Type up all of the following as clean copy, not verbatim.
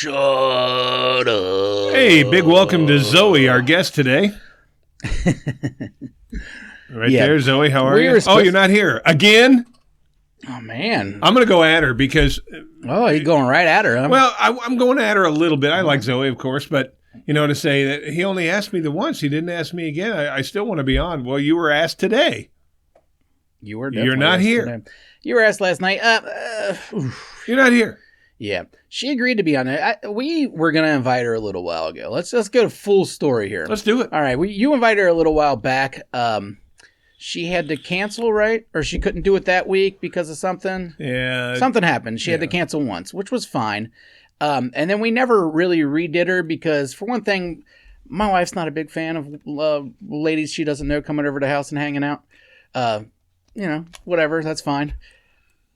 Shut up. Hey, big welcome to Zoe, our guest today. There, Zoe. How are you? Oh, you're not here. Again? Oh, man. I'm going to go at her because... Oh, you're going right at her, huh? Well, I'm going at her a little bit. I like Zoe, of course, but, to say that he only asked me the once. He didn't ask me again. I still want to be on. Well, you were asked today. You were definitely You're not here. Today. You were asked last night. You're not here. Yeah. She agreed to be on it. We were going to invite her a little while ago. Let's go to full story here. Let's do it. All right. You invited her a little while back. She had to cancel, right? Or she couldn't do it that week because of something? Yeah. Something happened. She had to cancel once, which was fine. And then we never really redid her because, for one thing, my wife's not a big fan of ladies she doesn't know coming over to the house and hanging out. Whatever. That's fine.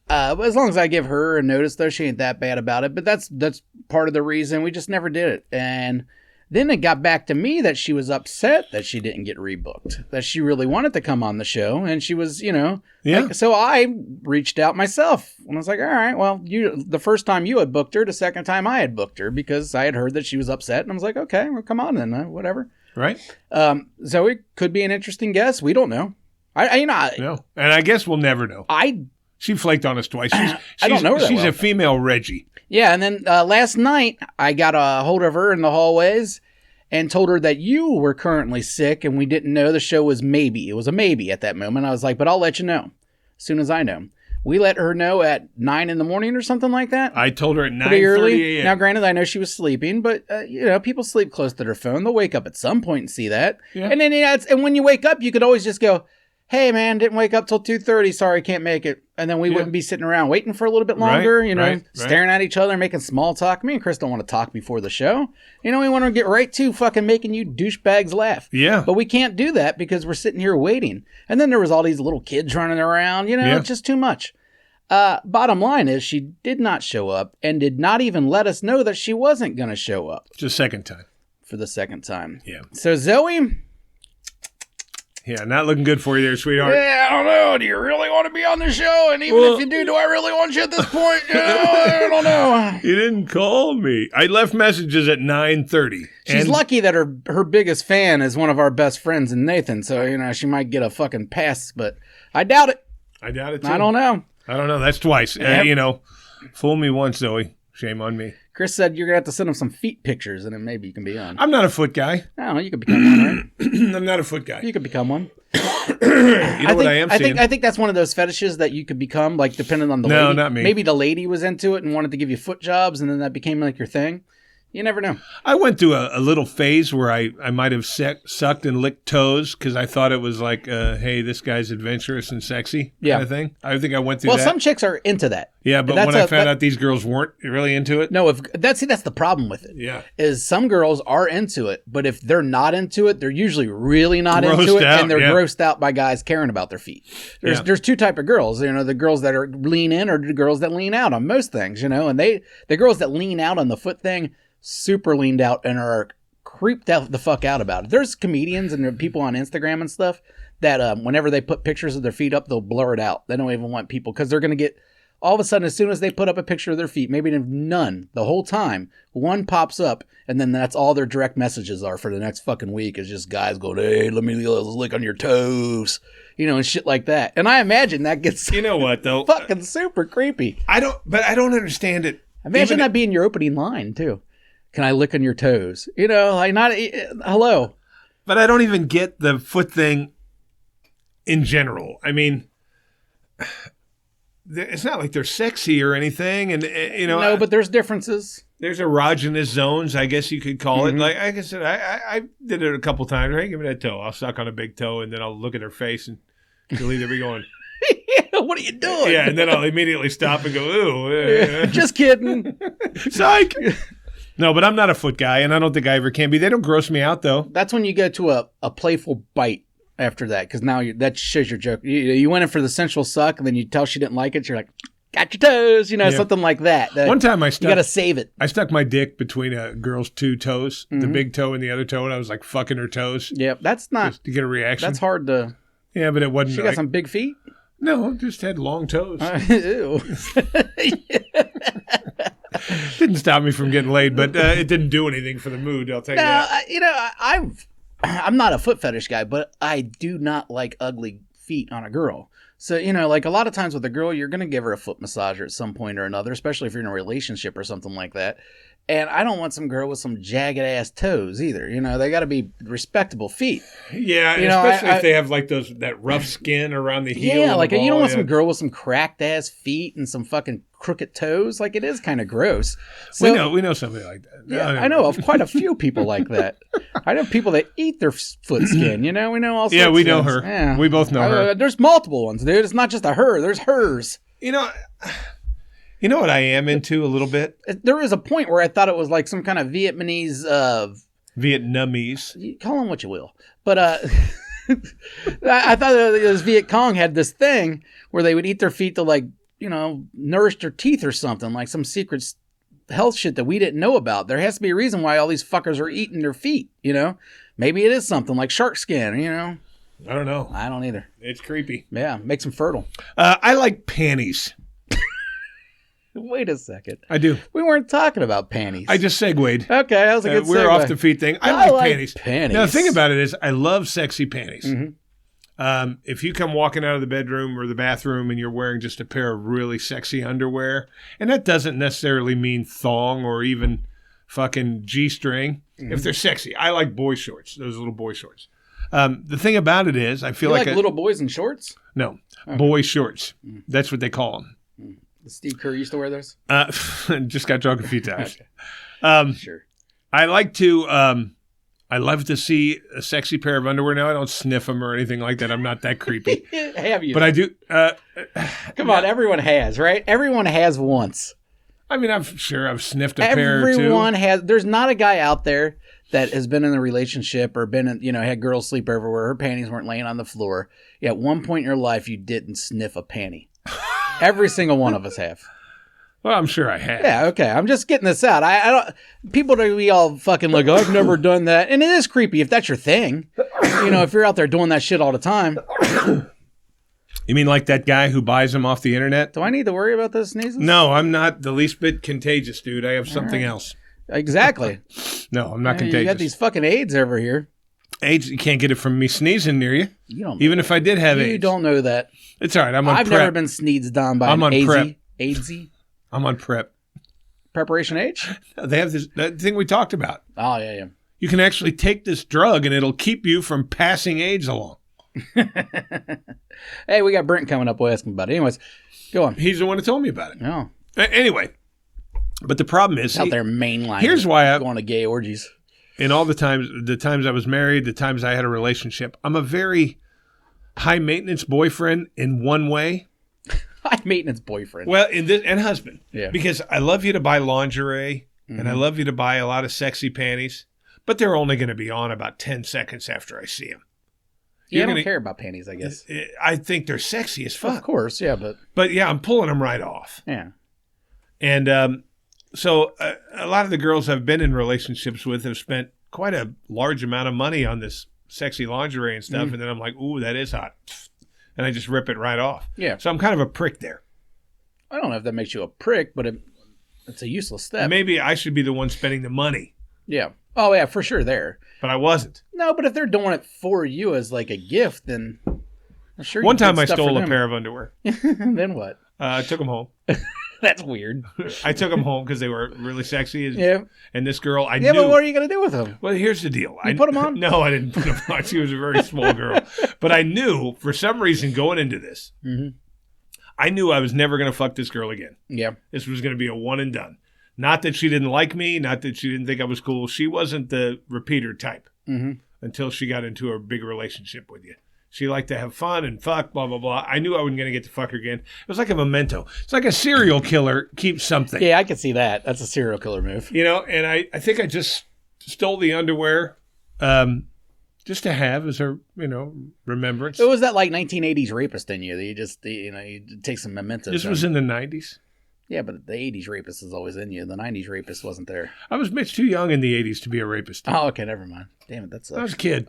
But as long as I give her a notice, though, she ain't that bad about it. But that's part of the reason we just never did it. And then it got back to me that she was upset that she didn't get rebooked, that she really wanted to come on the show. And she was, so I reached out myself and I was like, all right, well, the first time you had booked her, the second time I had booked her because I had heard that she was upset. And I was like, okay, well, come on then, whatever. Right. So it could be an interesting guest. We don't know. No. And I guess we'll never know. She flaked on us twice. I don't know her that She's well. a female Reggie. Yeah, and then last night, I got a hold of her in the hallways and told her that you were currently sick and we didn't know the show was maybe. It was a maybe at that moment. I was like, but I'll let you know as soon as I know. We let her know at 9 in the morning or something like that. I told her at 9:30 a.m. Now, granted, I know she was sleeping, but, people sleep close to their phone. They'll wake up at some point and see that. Yeah. And then, and when you wake up, you could always just go, hey, man, didn't wake up till 2:30. Sorry, can't make it. And then we wouldn't be sitting around waiting for a little bit longer, staring at each other, making small talk. Me and Chris don't want to talk before the show. We want to get right to fucking making you douchebags laugh. Yeah. But we can't do that because we're sitting here waiting. And then there was all these little kids running around. It's just too much. Bottom line is she did not show up and did not even let us know that she wasn't going to show up. It's the second time. For the second time. Yeah. So, Zoe... Yeah, not looking good for you there, sweetheart. Yeah, I don't know. Do you really want to be on the show? And even if you do I really want you at this point? I don't know. You didn't call me. I left messages at 9:30. She's lucky that her biggest fan is one of our best friends in Nathan. So, she might get a fucking pass, but I doubt it. I doubt it, too. I don't know. That's twice. Yep. Fool me once, Zoe. Shame on me. Chris said you're going to have to send him some feet pictures, and then maybe you can be on. I'm not a foot guy. No, you could become one, right? I'm not a foot guy. You could become one. I think that's one of those fetishes that you could become, like, depending on the lady. No, not me. Maybe the lady was into it and wanted to give you foot jobs, and then that became, like, your thing. You never know. I went through a little phase where I might have sucked and licked toes because I thought it was like, hey, this guy's adventurous and sexy kind of thing. I think I went through that. Well, some chicks are into that. Yeah, but when I found out these girls weren't really into it. No, that's the problem with it. Yeah. Is some girls are into it, but if they're not into it, they're usually really not grossed into it, out, and they're grossed out by guys caring about their feet. There's two type of girls. The girls that are lean in or the girls that lean out on most things, and the girls that lean out on the foot thing, super leaned out and are creeped out the fuck out about it. There's comedians and people on Instagram and stuff that whenever they put pictures of their feet up, they'll blur it out. They don't even want people because they're going to get all of a sudden, as soon as they put up a picture of their feet, maybe none the whole time, one pops up and then that's all their direct messages are for the next fucking week is just guys going, hey, let me lick on your toes, and shit like that. And I imagine that gets, what though? Fucking super creepy. I don't understand it. Imagine that being your opening line too. Can I lick on your toes? Hello. But I don't even get the foot thing in general. I mean, it's not like they're sexy or anything. And, No, but there's differences. There's erogenous zones, I guess you could call it. Like I said, I did it a couple times. Hey, give me that toe. I'll suck on a big toe and then I'll look at her face and she'll either be going, what are you doing? Yeah, and then I'll immediately stop and go, ooh. Just kidding. Psych. No, but I'm not a foot guy, and I don't think I ever can be. They don't gross me out, though. That's when you go to a playful bite after that, because now that shows your joke. You went in for the sensual suck, and then you tell she didn't like it. You're like, got your toes, something like that. One time you got to save it. I stuck my dick between a girl's two toes, the big toe and the other toe, and I was like fucking her toes. Yeah, that's not. Just to get a reaction. That's hard to. Yeah, but it wasn't. She got some big feet? No, just had long toes. Ew. didn't stop me from getting laid, but it didn't do anything for the mood. I'll tell you that. I'm not a foot fetish guy, but I do not like ugly feet on a girl. So, like a lot of times with a girl, you're going to give her a foot massager at some point or another, especially if you're in a relationship or something like that. And I don't want some girl with some jagged ass toes either. They got to be respectable feet. Yeah, especially if they have like that rough skin around the heel. Yeah, like you don't want some girl with some cracked ass feet and some fucking crooked toes. Like it is kind of gross. So, we know somebody like that. Yeah, I know of quite a few people like that. I know people that eat their foot skin. We know all sorts. Yeah, we know of her. Yeah. We both know her. There's multiple ones, dude. It's not just a her. There's hers. You know what I am into a little bit? There was a point where I thought it was like some kind of Vietnamese... Vietnamese. You call them what you will. But I thought this Viet Cong had this thing where they would eat their feet to nourish their teeth or something. Like some secret health shit that we didn't know about. There has to be a reason why all these fuckers are eating their feet, Maybe it is something like shark skin, I don't know. I don't either. It's creepy. Yeah, makes them fertile. I like panties. Wait a second. I do. We weren't talking about panties. I just segued. Okay, that was a good segue. We're off the feet thing. I like panties. Now, the thing about it is I love sexy panties. Mm-hmm. If you come walking out of the bedroom or the bathroom and you're wearing just a pair of really sexy underwear, and that doesn't necessarily mean thong or even fucking G-string. Mm-hmm. If they're sexy. I like boy shorts, those little boy shorts. The thing about it is I feel like little boys in shorts? No, boy shorts. That's what they call them. Steve Kerr used to wear those? Just got drunk a few times. Okay. Sure. I like to, I love to see a sexy pair of underwear. Now, I don't sniff them or anything like that. I'm not that creepy. Have you? But I do. Come on, everyone has, right? Everyone has once. I mean, I've sniffed a pair or two. Everyone has. There's not a guy out there that has been in a relationship or been in, had girls sleep over where her panties weren't laying on the floor. At one point in your life, you didn't sniff a panty. Every single one of us have. Well, I'm sure I have. Yeah, okay. I'm just getting this out. I don't. People are be all fucking like, I've never done that, and it is creepy if that's your thing. If you're out there doing that shit all the time. You mean like that guy who buys them off the internet? Do I need to worry about those sneezes? No, I'm not the least bit contagious, dude. I have something else. Exactly. No, I'm not contagious. You got these fucking AIDS over here. AIDS, you can't get it from me sneezing near you. You don't. Even if I did have AIDS. You don't know that. It's all right. I've never been sneezed on by an AIDS. I'm on PrEP. Preparation H? They have that thing we talked about. Oh, yeah. You can actually take this drug and it'll keep you from passing AIDS along. Hey, we got Brent coming up. We'll ask him about it. Anyways, go on. He's the one who told me about it. Oh. Anyway, but the problem is... out there mainlining. Here's why I'm going to gay orgies. In all the times I was married, the times I had a relationship, I'm a very high maintenance boyfriend in one way. High maintenance boyfriend. Well, and husband. Yeah. Because I love you to buy lingerie and I love you to buy a lot of sexy panties, but they're only going to be on about 10 seconds after I see them. Yeah, I don't care about panties, I guess. I think they're sexy as fuck. Of course, yeah, but... But yeah, I'm pulling them right off. Yeah. And so a lot of the girls I've been in relationships with have spent quite a large amount of money on this sexy lingerie and stuff, and then I'm like, ooh, that is hot. And I just rip it right off. Yeah. So I'm kind of a prick there. I don't know if that makes you a prick, but it's a useless step. Maybe I should be the one spending the money. Yeah. Oh, yeah, for sure there. But I wasn't. No, but if they're doing it for you as like a gift, then I'm sure. One time I stole a pair of underwear. Then what? I took them home. That's weird. I took them home because they were really sexy. Yeah. And this girl, I knew. Yeah, but what are you going to do with them? Well, here's the deal. You put them on? No, I didn't put them on. She was a very small girl. But I knew, for some reason, going into this, I knew I was never going to fuck this girl again. Yeah. This was going to be a one and done. Not that she didn't like me, not that she didn't think I was cool. She wasn't the repeater type until she got into a big relationship with you. She liked to have fun and fuck, blah, blah, blah. I knew I wasn't going to get to fuck her again. It was like a memento. It's like a serial killer keeps something. Yeah, I can see that. That's a serial killer move. And I think I just stole the underwear just to have as a, remembrance. It was that like 1980s rapist in you that you just, you take some mementos. This was in the 90s. Yeah, but the 80s rapist is always in you. The 90s rapist wasn't there. I was much too young in the 80s to be a rapist. Oh, okay, never mind. Damn it, that's. I was a kid.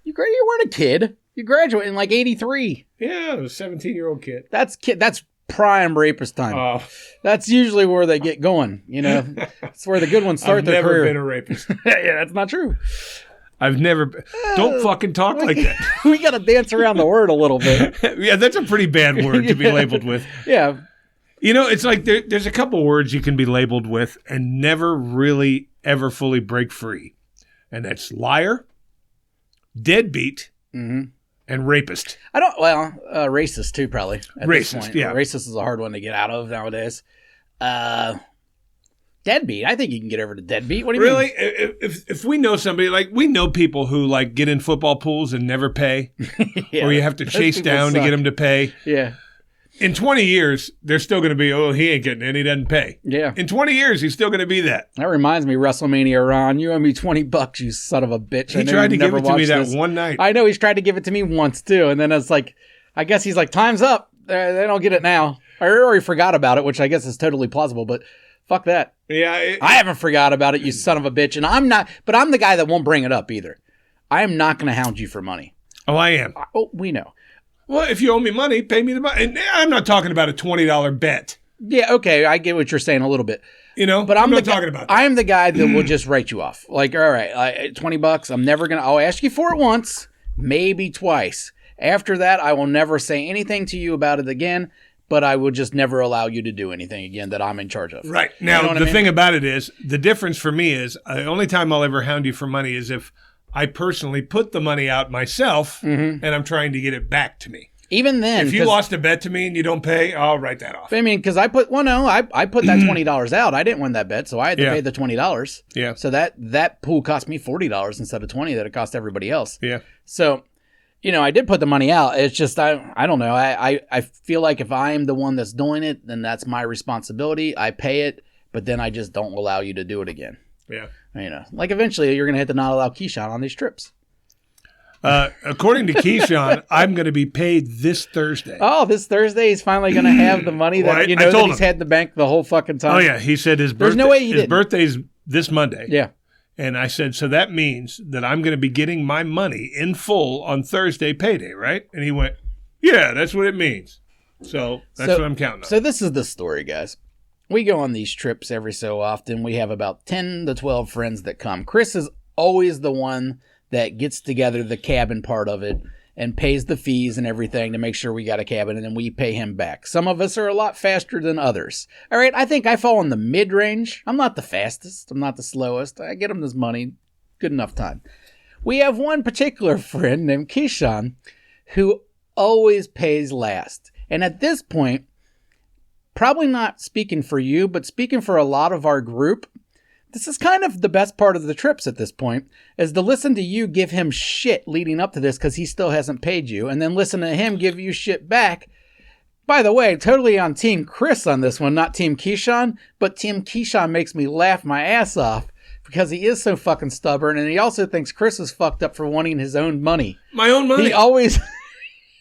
You weren't a kid. You graduated in like 83. Yeah, I was a 17-year-old kid. That's prime rapist time. That's usually where they get going. It's where the good ones start their career. I've never been a rapist. Yeah, that's not true. I've never. Don't fucking talk like that. We got to dance around the word a little bit. Yeah, that's a pretty bad word to be labeled with. Yeah. It's like there's a couple words you can be labeled with and never really ever fully break free. And that's liar, deadbeat, and rapist. Racist too, probably. Racist, yeah. Racist is a hard one to get out of nowadays. Deadbeat. I think you can get over to deadbeat. What do you mean? Really? If we know somebody, like we know people who like get in football pools and never pay, yeah, or you have to chase down to get them to pay. Yeah. In 20 years, they're still going to be, he ain't getting it. He doesn't pay. Yeah. In 20 years, he's still going to be that. That reminds me, WrestleMania, Ron. You owe me $20, you son of a bitch. He tried to give it to me that one night. I know he's tried to give it to me once, too. And then it's like, I guess he's like, time's up. They don't get it now. Or he forgot about it, which I guess is totally plausible, but fuck that. Yeah. I haven't forgot about it, you son of a bitch. And I'm the guy that won't bring it up either. I am not going to hound you for money. Oh, I am. We know. Well, if you owe me money, pay me the money. And I'm not talking about a $20 bet. Yeah, okay, I get what you're saying a little bit. But I'm not talking about that. I'm the guy that will just write you off. Like, all right, $20, I'm never going to, I'll ask you for it once, maybe twice. After that, I will never say anything to you about it again, but I will just never allow you to do anything again that I'm in charge of. Right. Now, the thing about it is, the difference for me is, the only time I'll ever hound you for money is if I personally put the money out myself, and I'm trying to get it back to me. Even then, if you lost a bet to me and you don't pay, I'll write that off. I mean, because I put that $20 out. I didn't win that bet, so I had to pay the $20. Yeah. So that pool cost me $40 instead of $20 that it cost everybody else. Yeah. So, I did put the money out. It's just I don't know. I feel like if I'm the one that's doing it, then that's my responsibility. I pay it, but then I just don't allow you to do it again. Yeah. Like eventually you're going to have to not allow Kishon on these trips. According to Kishon, I'm going to be paid this Thursday. Oh, this Thursday he's finally going to have the money that that he's had in the bank the whole fucking time. Oh yeah, he said his birthday's this Monday. Yeah. And I said, so that means that I'm going to be getting my money in full on Thursday payday, right? And he went, yeah, that's what it means. So that's what I'm counting on. So this is the story, guys. We go on these trips every so often. We have about 10 to 12 friends that come. Chris is always the one that gets together the cabin part of it and pays the fees and everything to make sure we got a cabin, and then we pay him back. Some of us are a lot faster than others. All right, I think I fall in the mid-range. I'm not the fastest. I'm not the slowest. I get him this money. Good enough time. We have one particular friend named Kishon who always pays last. And at this point, probably not speaking for you, but speaking for a lot of our group, this is kind of the best part of the trips at this point, is to listen to you give him shit leading up to this because he still hasn't paid you, and then listen to him give you shit back. By the way, totally on Team Chris on this one, not Team Kishon, but Team Kishon makes me laugh my ass off because he is so fucking stubborn, and he also thinks Chris is fucked up for wanting his own money. My own money? He always...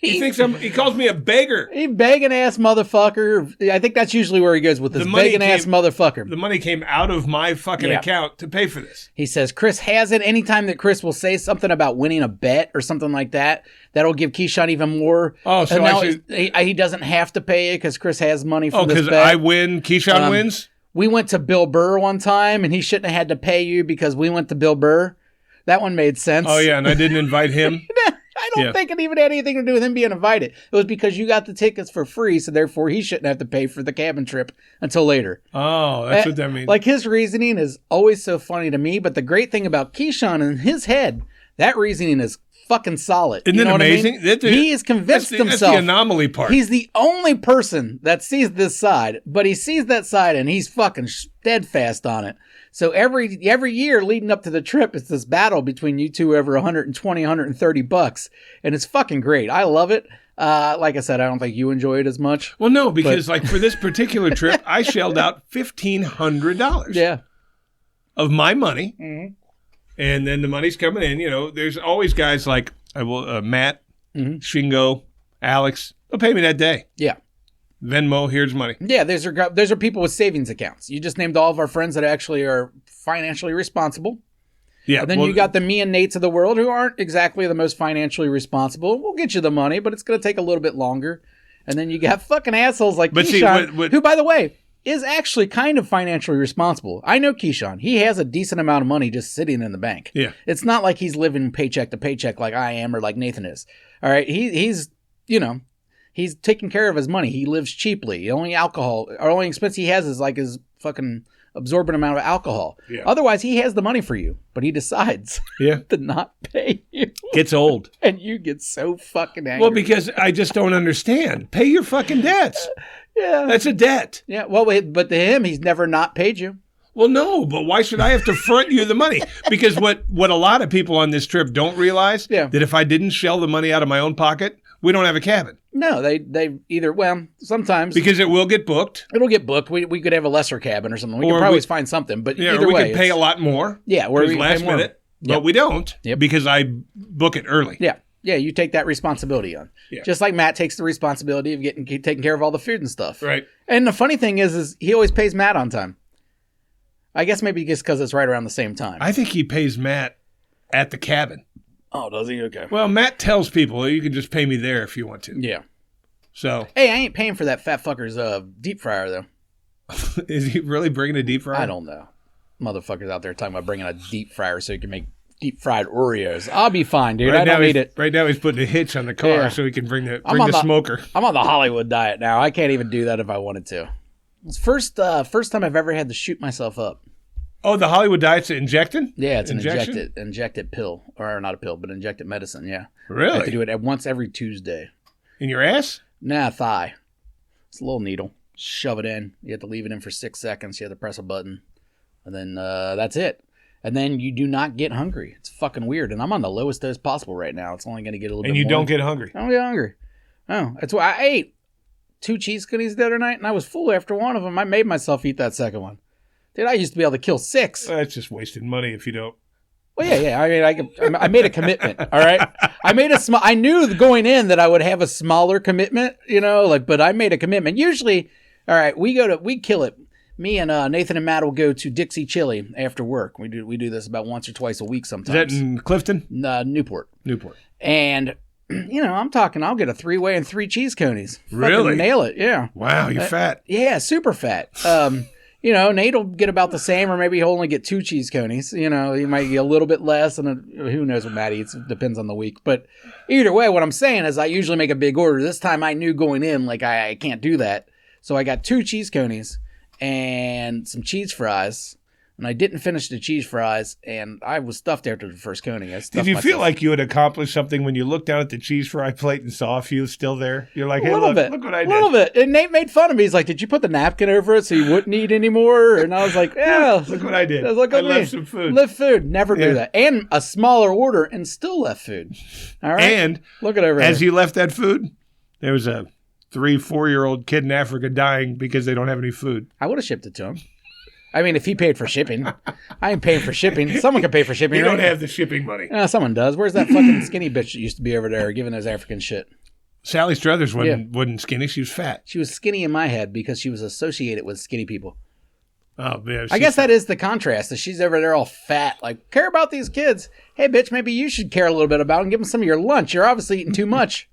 He calls me a beggar. He begging ass motherfucker. I think that's usually where he goes with this begging ass motherfucker. The money came out of my fucking account to pay for this. He says Chris has it. Anytime that Chris will say something about winning a bet or something like that, that'll give Kishon even more. Oh, so now he doesn't have to pay it because Chris has money for this bet. Oh, because I win, Kishon wins? We went to Bill Burr one time, and he shouldn't have had to pay you because we went to Bill Burr. That one made sense. Oh, yeah, and I didn't invite him? I don't think it even had anything to do with him being invited. It was because you got the tickets for free, so therefore he shouldn't have to pay for the cabin trip until later. Oh, that's what that means. Like, his reasoning is always so funny to me, but the great thing about Kishon in his head, that reasoning is fucking solid. Isn't it amazing? I mean? He is convinced himself. That's the anomaly part. He's the only person that sees this side, but he sees that side and he's fucking steadfast on it. So every year leading up to the trip, it's this battle between you two over $120, $130, and it's fucking great. I love it. Like I said, I don't think you enjoy it as much. Well, no, because like for this particular trip, I shelled out $1,500. Yeah, of my money, and then the money's coming in. You know, there's always guys like Matt, Shingo, Alex. They'll pay me that day. Yeah. Venmo, here's money. Yeah, those are people with savings accounts. You just named all of our friends that actually are financially responsible. Yeah. And then you got the me and Nates of the world who aren't exactly the most financially responsible. We'll get you the money, but it's going to take a little bit longer. And then you got fucking assholes like But see, Kishon, who, by the way, is actually kind of financially responsible. I know Kishon. He has a decent amount of money just sitting in the bank. Yeah. It's not like he's living paycheck to paycheck like I am or like Nathan is. All right. He's, you know, he's taking care of his money. He lives cheaply. The only only expense he has is like his fucking absorbent amount of alcohol. Yeah. Otherwise, he has the money for you, but he decides to not pay you. Gets old. And you get so fucking angry. Well, because I just don't understand. Pay your fucking debts. Yeah. That's a debt. Yeah. Well, but to him, he's never not paid you. Well, no, but why should I have to front you the money? Because what a lot of people on this trip don't realize, that if I didn't shell the money out of my own pocket, we don't have a cabin. No, they either, well, sometimes. Because it will get booked. It'll get booked. We could have a lesser cabin or something. We could probably find something, but either way. We could pay a lot more. Yeah, we're last minute. But we don't because I book it early. Yeah. Yeah, you take that responsibility on. Yeah. Just like Matt takes the responsibility of taking care of all the food and stuff. Right. And the funny thing is he always pays Matt on time. I guess maybe just because it's right around the same time. I think he pays Matt at the cabin. Oh, does he? Okay. Well, Matt tells people you can just pay me there if you want to. Yeah. So. Hey, I ain't paying for that fat fucker's deep fryer, though. Is he really bringing a deep fryer? I don't know. Motherfuckers out there talking about bringing a deep fryer so you can make deep fried Oreos. I'll be fine, dude. I don't need it. Right now he's putting a hitch on the car so he can bring the smoker. I'm on the Hollywood diet now. I can't even do that if I wanted to. It's first time I've ever had to shoot myself up. Oh, the Hollywood diet's injecting? Yeah, it's an injected pill. Or not a pill, but injected medicine, yeah. Really? I have to do it once every Tuesday. In your ass? Nah, thigh. It's a little needle. Shove it in. You have to leave it in for 6 seconds. You have to press a button. And then that's it. And then you do not get hungry. It's fucking weird. And I'm on the lowest dose possible right now. It's only going to get a little bit more. And you don't get hungry? I don't get hungry. Oh, that's why I ate 2 cheese cookies the other night, and I was full after one of them. I made myself eat that second one. Dude, I used to be able to kill 6. That's just wasting money if you don't. Well, yeah. I mean, I made a commitment. All right, I knew going in that I would have a smaller commitment. You know, but I made a commitment. Usually, all right, we kill it. Me and Nathan and Matt will go to Dixie Chili after work. We do this about once or twice a week sometimes. Is that in Clifton? Newport. And, I'm talking, I'll get a 3-way and 3 cheese conies. Really? Fucking nail it, yeah. Wow, you're fat. Yeah, super fat. Nate will get about the same, or maybe he'll only get 2 cheese conies. He might get a little bit less, and who knows what Matt eats. It depends on the week. But either way, what I'm saying is I usually make a big order. This time I knew going in, like, I can't do that. So I got 2 cheese conies and some cheese fries, and I didn't finish the cheese fries, and I was stuffed after the first coning. Did you feel like you had accomplished something when you looked down at the cheese fry plate and saw a few still there? You're like, hey, look what I did. A little bit. And Nate made fun of me. He's like, did you put the napkin over it so you wouldn't eat anymore? And I was like, yeah. Look what I did. I left some food. Left food. Never do that. And a smaller order and still left food. All right? And look at over as you left that food, there was a 3-4-year-old kid in Africa dying because they don't have any food. I would have shipped it to him. I mean, if he paid for shipping. I ain't paying for shipping. Someone can pay for shipping. You don't have the shipping money. Someone does. Where's that fucking skinny bitch that used to be over there giving those African shit? Sally Struthers wasn't skinny. She was fat. She was skinny in my head because she was associated with skinny people. Oh, man. I guess that is the contrast. That she's over there all fat. Like, care about these kids. Hey, bitch, maybe you should care a little bit about them. Give them some of your lunch. You're obviously eating too much.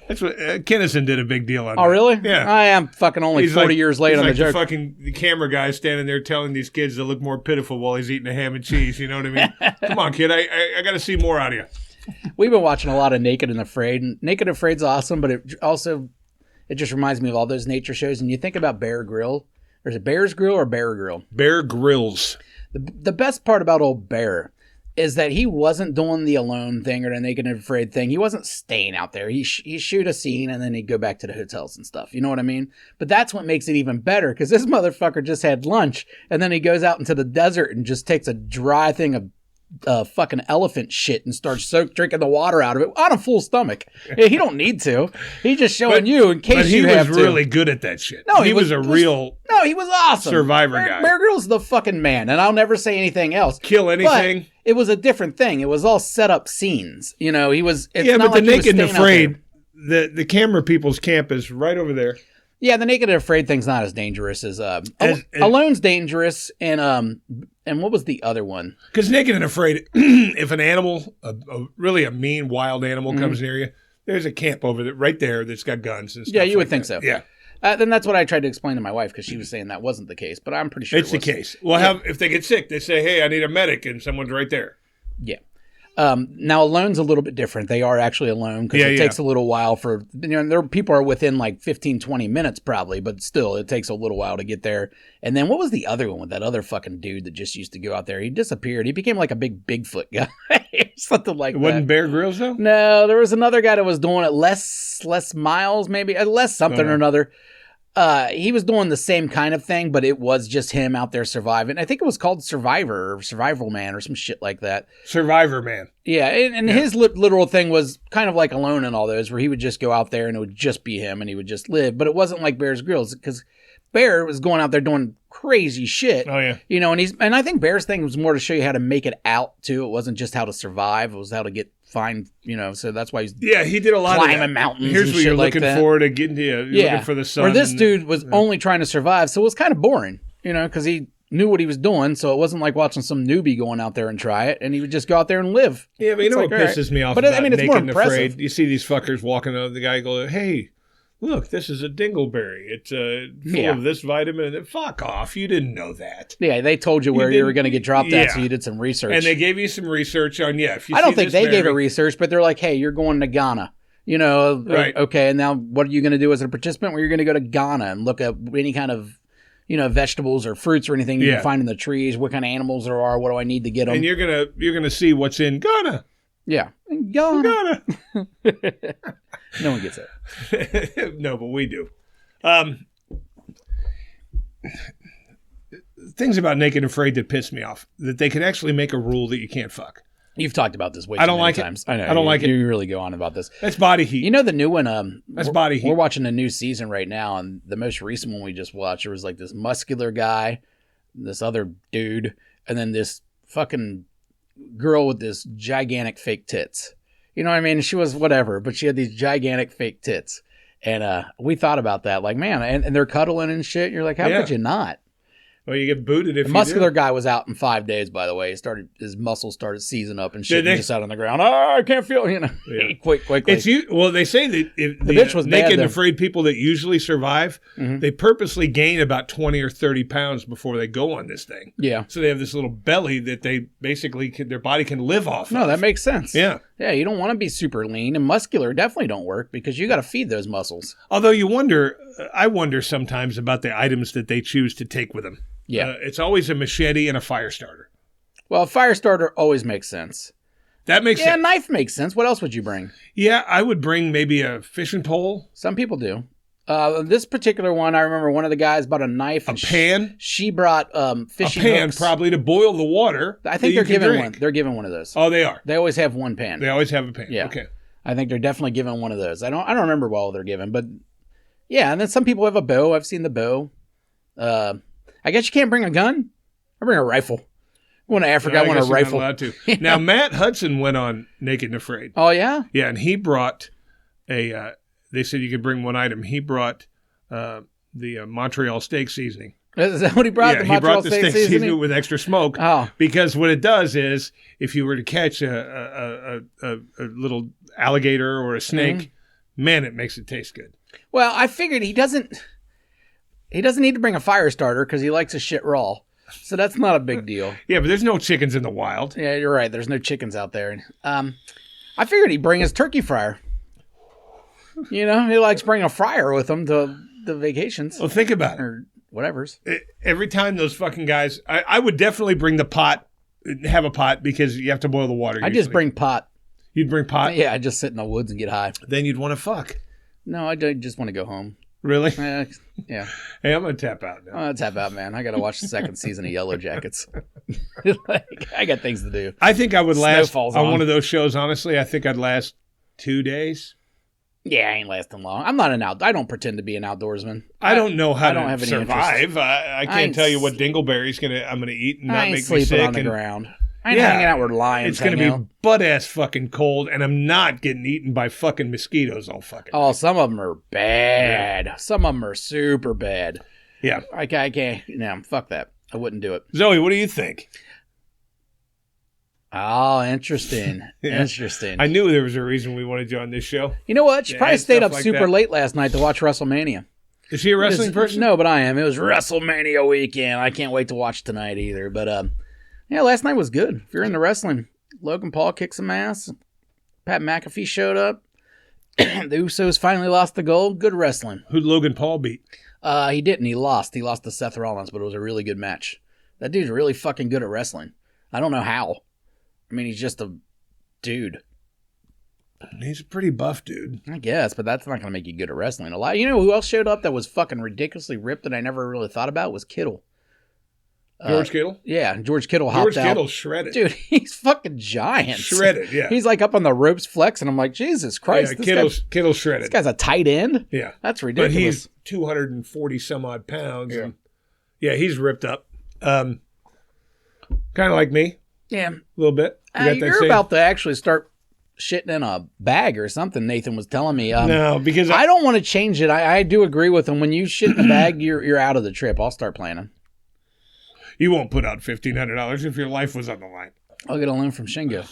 That's what Kennison did a big deal on. Oh, really? Yeah. I am fucking only 40 years late on the joke. The camera guy standing there telling these kids to look more pitiful while he's eating a ham and cheese. You know what I mean? Come on, kid. I got to see more out of you. We've been watching a lot of Naked and Afraid. And Naked and Afraid's awesome, but it just reminds me of all those nature shows. And you think about Bear Grylls. There's a Bear's Grill or Bear Grill? Bear Grylls. The best part about old Bear is that he wasn't doing the alone thing or the Naked and Afraid thing. He wasn't staying out there. He'd shoot a scene and then he'd go back to the hotels and stuff. You know what I mean? But that's what makes it even better because this motherfucker just had lunch and then he goes out into the desert and just takes a dry thing of fucking elephant shit and starts drinking the water out of it on a full stomach. Yeah, he don't need to. He's just showing you in case you have to. He was really good at that shit. No, he was he was awesome. Survivor guy. Bear Grylls the fucking man, and I'll never say anything else. Kill anything. But it was a different thing. It was all set up scenes. He was. It's yeah, not but like the Naked and Afraid, the camera people's camp is right over there. Yeah, the Naked and Afraid thing's not as dangerous as Alone's dangerous, and what was the other one? Because Naked and Afraid, if an animal, really a mean wild animal comes near you, there's a camp over there right there that's got guns and stuff. Yeah, you would like think that. so. Yeah. Then that's what I tried to explain to my wife because she was saying that wasn't the case, but I'm pretty sure It's the case. Well, if they get sick, they say, "Hey, I need a medic," and someone's right there. Yeah. Now alone's a little bit different. They are actually alone because it takes a little while for, there people are within like 15, 20 minutes probably, but still it takes a little while to get there. And then what was the other one with that other fucking dude that just used to go out there? He disappeared. He became like a big Bigfoot guy. Something like that. It wasn't Bear Grylls though? No, there was another guy that was doing it less miles maybe, less something or another. He was doing the same kind of thing, but it was just him out there surviving. I think it was called Survivor or Survival Man or some shit like that. Survivor Man. Yeah, and his literal thing was kind of like Alone and all those, where he would just go out there and it would just be him and he would just live. But it wasn't like Bear's Grylls because Bear was going out there doing crazy shit. Oh yeah. And I think Bear's thing was more to show you how to make it out too. It wasn't just how to survive. It was how to find. So that's why he's he did a lot climbing of that. mountains. Here's and what shit you're like looking that. for to get into. You're looking for the sun. Where this dude was only trying to survive, so it was kind of boring, because he knew what he was doing, so it wasn't like watching some newbie going out there and try it, and he would just go out there and live. Yeah, but what pisses me off but about it's Naked more and impressive. Afraid? You see these fuckers walking up, the guy go, "Hey, look, this is a dingleberry. It's full of this vitamin." And fuck off. You didn't know that. Yeah, they told you where you were going to get dropped at, so you did some research. And they gave you some research on, if you I don't think they berry, gave it research, but they're like, hey, you're going to Ghana. Right. Okay, and now what are you going to do as a participant? Well, you're going to go to Ghana and look at any kind of, vegetables or fruits or anything you can find in the trees, what kind of animals there are, what do I need to get them. And you're gonna see what's in Ghana. Yeah. Ghana. No one gets it. No, but we do. Things about Naked and Afraid that piss me off, that they can actually make a rule that you can't fuck. You've talked about this way too many times. I know. I don't like it. You really go on about this. That's body heat. The new one. That's body heat. We're watching the new season right now, and the most recent one we just watched, there was like this muscular guy, this other dude, and then this fucking girl with this gigantic fake tits. You know what I mean? She was whatever, but she had these gigantic fake tits. And we thought about that, like, man, and they're cuddling and shit. You're like, how could you not? Well, you get booted if the muscular guy was out in 5 days, by the way. His muscles started seizing up and shit. He just out on the ground. Oh, I can't feel, quickly. They say that if the bitch was Naked and Afraid people that usually survive, they purposely gain about 20 or 30 pounds before they go on this thing. Yeah. So they have this little belly that they basically, their body can live off of. No, that makes sense. Yeah. Yeah, you don't want to be super lean, and muscular definitely don't work because you got to feed those muscles. Although I wonder sometimes about the items that they choose to take with them. Yeah. It's always a machete and a fire starter. Well, a fire starter always makes sense. That makes sense. Yeah, a knife makes sense. What else would you bring? Yeah, I would bring maybe a fishing pole. Some people do. This particular one, I remember one of the guys bought a knife. And pan? She brought fishing hooks. A pan, probably to boil the water. I think they're giving one. They're giving one of those. Oh, they are? They always have one pan. They always have a pan. Yeah. Okay. I think they're definitely giving one of those. I don't remember what all they're giving, but yeah, and then some people have a bow. I've seen the bow. I guess you can't bring a gun. I bring a rifle. Going to Africa, I want a rifle. Not allowed to. Now, Matt Hudson went on Naked and Afraid. Oh, yeah? Yeah, and he brought they said you could bring one item. He brought the Montreal steak sealittle. Is that what he brought? Yeah, the Montreal steak seasoning with extra smoke. Oh. Because what it does is, if you were to catch a little alligator or a snake, man, it makes it taste good. Well, I figured he doesn't need to bring a fire starter because he likes his shit raw. So that's not a big deal. Yeah, but there's no chickens in the wild. Yeah, you're right. There's no chickens out there. I figured he'd bring his turkey fryer. He likes bringing a fryer with him to the vacations. Well, think about it. Or whatever's. Every time those fucking guys, I would definitely bring the pot, have a pot, because you have to boil the water. I just bring pot. You'd bring pot? Yeah, I just sit in the woods and get high. Then you'd want to fuck. No, I just want to go home. Really? Yeah. Hey, I'm going to tap out now. I'm going to tap out, man. I got to watch the second season of Yellow Jackets. I got things to do. I think I would last on on one of those shows, honestly. I think I'd last 2 days. Yeah, I ain't lasting long. I'm not I don't pretend to be an outdoorsman. I don't know how to have any survive. I can't tell you what dingleberries I'm going to eat and not make me sick. On the ground. I ain't hanging out with lions. It's going to be butt-ass fucking cold, and I'm not getting eaten by fucking mosquitoes all fucking Oh, some of them are bad. Yeah. Some of them are super bad. Yeah. I can't. No, fuck that. I wouldn't do it. Zoe, what do you think? Oh, interesting. Yeah. Interesting. I knew there was a reason we wanted you on this show. You know what? She probably stayed up like super late last night to watch WrestleMania. Is she a wrestling person? No, but I am. It was WrestleMania weekend. I can't wait to watch tonight either. But yeah, last night was good. If you're into wrestling, Logan Paul kicked some ass. Pat McAfee showed up. The Usos finally lost the gold. Good wrestling. Who'd Logan Paul beat? He didn't. He lost. He lost to Seth Rollins, but it was a really good match. That dude's really fucking good at wrestling. I don't know how. I mean, he's just a dude. He's a pretty buff dude. I guess, but that's not going to make you good at wrestling. A lot. You know who else showed up that was fucking ridiculously ripped that I never really thought about was Kittle. George Kittle? Yeah, George Kittle hopped out. George Kittle's shredded. Dude, he's fucking giant. Shredded, yeah. He's like up on the ropes flexing. I'm like, Jesus Christ. Yeah, Kittle's shredded. This guy's a tight end? Yeah. That's ridiculous. But he's 240 some odd pounds. Yeah, and yeah, he's ripped up. Kind of like me. Yeah. A little bit. You're about to actually start shitting in a bag or something, Nathan was telling me. No, because I don't want to change it. I do agree with him. When you shit in a bag, you're out of the trip. I'll start planning. You won't put out $1,500 if your life was on the line. I'll get a loan from Shingo.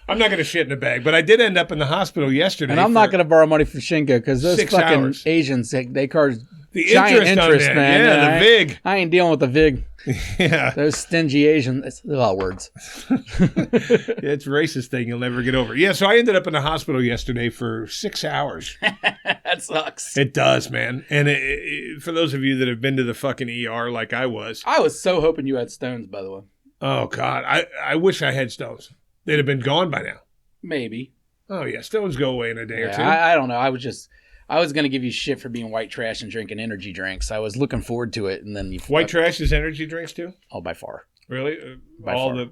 I'm not going to shit in a bag, but I did end up in the hospital yesterday. And I'm not going to borrow money from Shingo because those fucking hours. Asians, they charge the giant interest, man. Yeah, the VIG. I ain't dealing with the VIG. Yeah. Those stingy Asians. It's a lot of words. It's a racist thing you'll never get over. Yeah, so I ended up in the hospital yesterday for 6 hours. That sucks. It does, man. And for those of you that have been to the fucking ER like I was so hoping you had stones, by the way. Oh, God. I wish I had stones. They'd have been gone by now. Maybe. Oh, yeah. Stones go away in a day or two. I don't know. I was going to give you shit for being white trash and drinking energy drinks. I was looking forward to it, and then you... White trash is energy drinks, too? Oh, by far. Really? By all far. The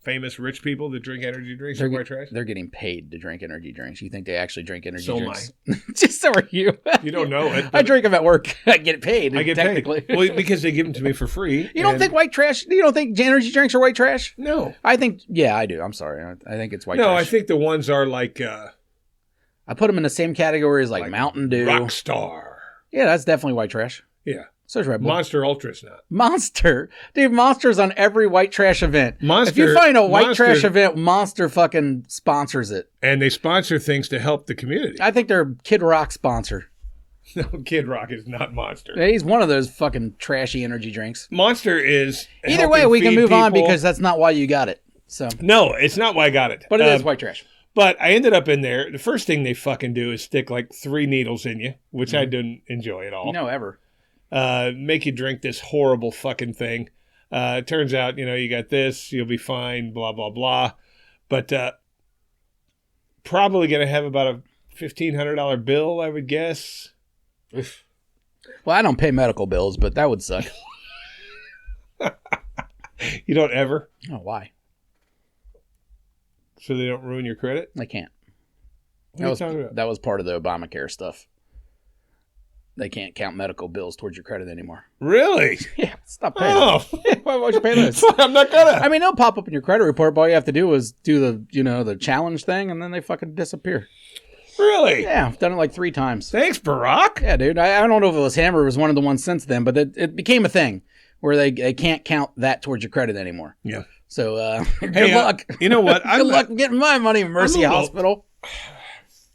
famous rich people that drink energy drinks are white trash? They're getting paid to drink energy drinks. You think they actually drink energy drinks? So am I. Just so are you. You don't know it. I drink them at work. I get paid. I get technically. paid. Well, because they give them to me for free. You don't think white trash... You don't think energy drinks are white trash? No. I think... Yeah, I do. I'm sorry. I think it's white trash. No, I think the ones are like... I put them in the same category as like Mountain Dew. Rockstar. Yeah, that's definitely white trash. Yeah. So is Red Bull. Monster Ultra's not. Monster. Dude, Monster's on every white trash event. Monster. If you find a white trash event, Monster fucking sponsors it. And they sponsor things to help the community. I think they're Kid Rock sponsor. No, Kid Rock is not Monster. He's one of those fucking trashy energy drinks. Monster is... Either way, we can move on because that's not why you got it. So no, it's not why I got it. But it is white trash. But I ended up in there. The first thing they fucking do is stick like 3 needles in you, which I didn't enjoy at all. No, ever. Make you drink this horrible fucking thing. It turns out, you got this, you'll be fine, blah, blah, blah. But probably going to have about a $1,500 bill, I would guess. Well, I don't pay medical bills, but that would suck. You don't ever? Oh, why? So they don't ruin your credit? They can't. What are you talking about? That was part of the Obamacare stuff. They can't count medical bills towards your credit anymore. Really? Yeah, stop paying. Oh. Why would you pay those? I'm not gonna. I mean, they'll pop up in your credit report, but all you have to do is do the challenge thing, and then they fucking disappear. Really? Yeah, I've done it like 3 times. Thanks, Barack. Yeah, dude. I don't know if it was him or it was one of the ones since then, but it became a thing where they can't count that towards your credit anymore. Yeah. So, good luck. You know what? Good luck getting my money in Mercy Hospital.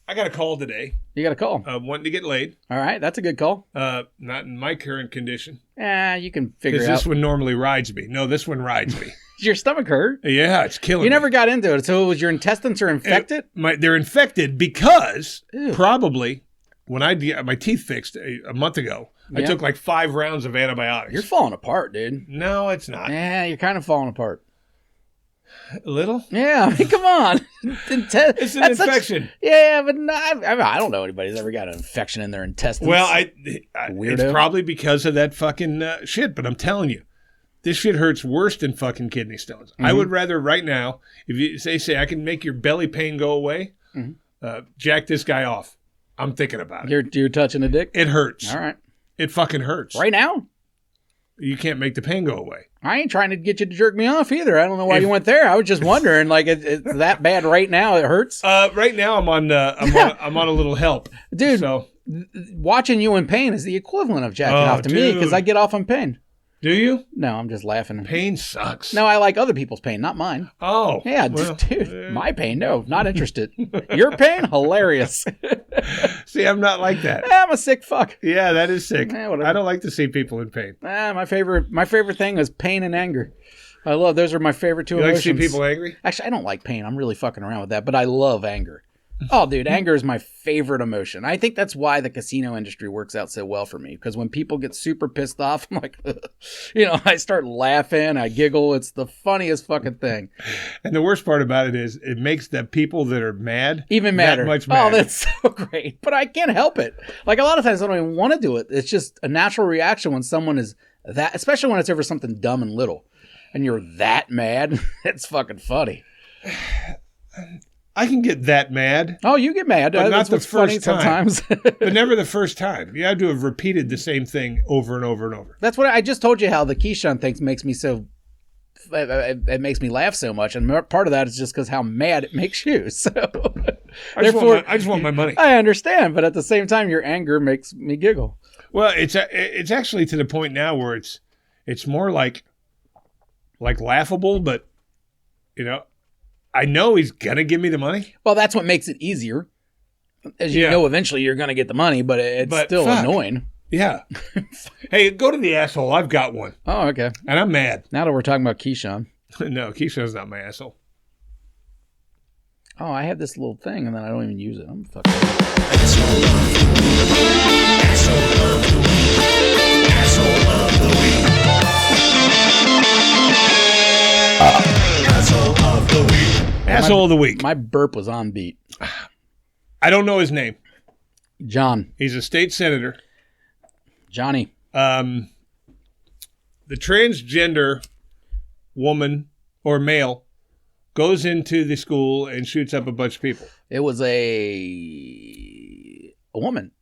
I got a call today. You got a call? Wanting to get laid. All right, that's a good call. Not in my current condition. You can figure it out. Because this one normally rides me. No, this one rides me. Your stomach hurt? Yeah, it's killing me. You never got into it, so it was your intestines are infected? They're infected because probably when I got my teeth fixed a month ago, I took like 5 rounds of antibiotics. You're falling apart, dude. No, it's not. Yeah, you're kind of falling apart. A little? Yeah, I mean, come on. It's an infection. Yeah, but I don't know anybody's ever got an infection in their intestines. Well, it's probably because of that fucking shit, but I'm telling you, this shit hurts worse than fucking kidney stones. Mm-hmm. I would rather right now, if you say I can make your belly pain go away, jack this guy off. I'm thinking about it. You're touching a dick? It hurts. All right. It fucking hurts. Right now? You can't make the pain go away. I ain't trying to get you to jerk me off either. I don't know why you went there. I was just wondering, like, it's that bad right now? It hurts. Right now, I'm on a little help, dude. So watching you in pain is the equivalent of jacking off to me because I get off in pain. Do you? No, I'm just laughing. Pain sucks. No, I like other people's pain, not mine. Oh. Yeah, well, dude, my pain, no, not interested. Your pain, hilarious. See, I'm not like that. I'm a sick fuck. Yeah, that is sick. Whatever. I don't like to see people in pain. My favorite thing is pain and anger. Those are my favorite two You emotions. like to see people angry? Actually, I don't like pain. I'm really fucking around with that, but I love anger. Oh, dude, anger is my favorite emotion. I think that's why the casino industry works out so well for me, because when people get super pissed off, I'm like, I start laughing, I giggle. It's the funniest fucking thing. And the worst part about it is it makes the people that are mad even madder. That much madder. Oh, that's so great. But I can't help it. Like, a lot of times I don't even want to do it. It's just a natural reaction when someone is that, especially when it's over something dumb and little, and you're that mad. It's fucking funny. I can get that mad. Oh, you get mad. But not the first time. Sometimes. But never the first time. You have to have repeated the same thing over and over and over. That's what I just told you, how the Kishon thing makes me so... It makes me laugh so much. And part of that is just because how mad it makes you. So, I just want my money. I understand. But at the same time, your anger makes me giggle. Well, it's actually to the point now where it's more like laughable, but, I know he's going to give me the money. Well, that's what makes it easier. As you know, eventually you're going to get the money, but it's still annoying. Yeah. Hey, go to the asshole. I've got one. Oh, okay. And I'm mad. Now that we're talking about Kishon. No, Kishon's not my asshole. Oh, I have this little thing, and then I don't even use it. I'm fucking... Asshole of the week. My burp was on beat. I don't know his name. John. He's a state senator. Johnny. The transgender woman or male goes into the school and shoots up a bunch of people. It was a woman.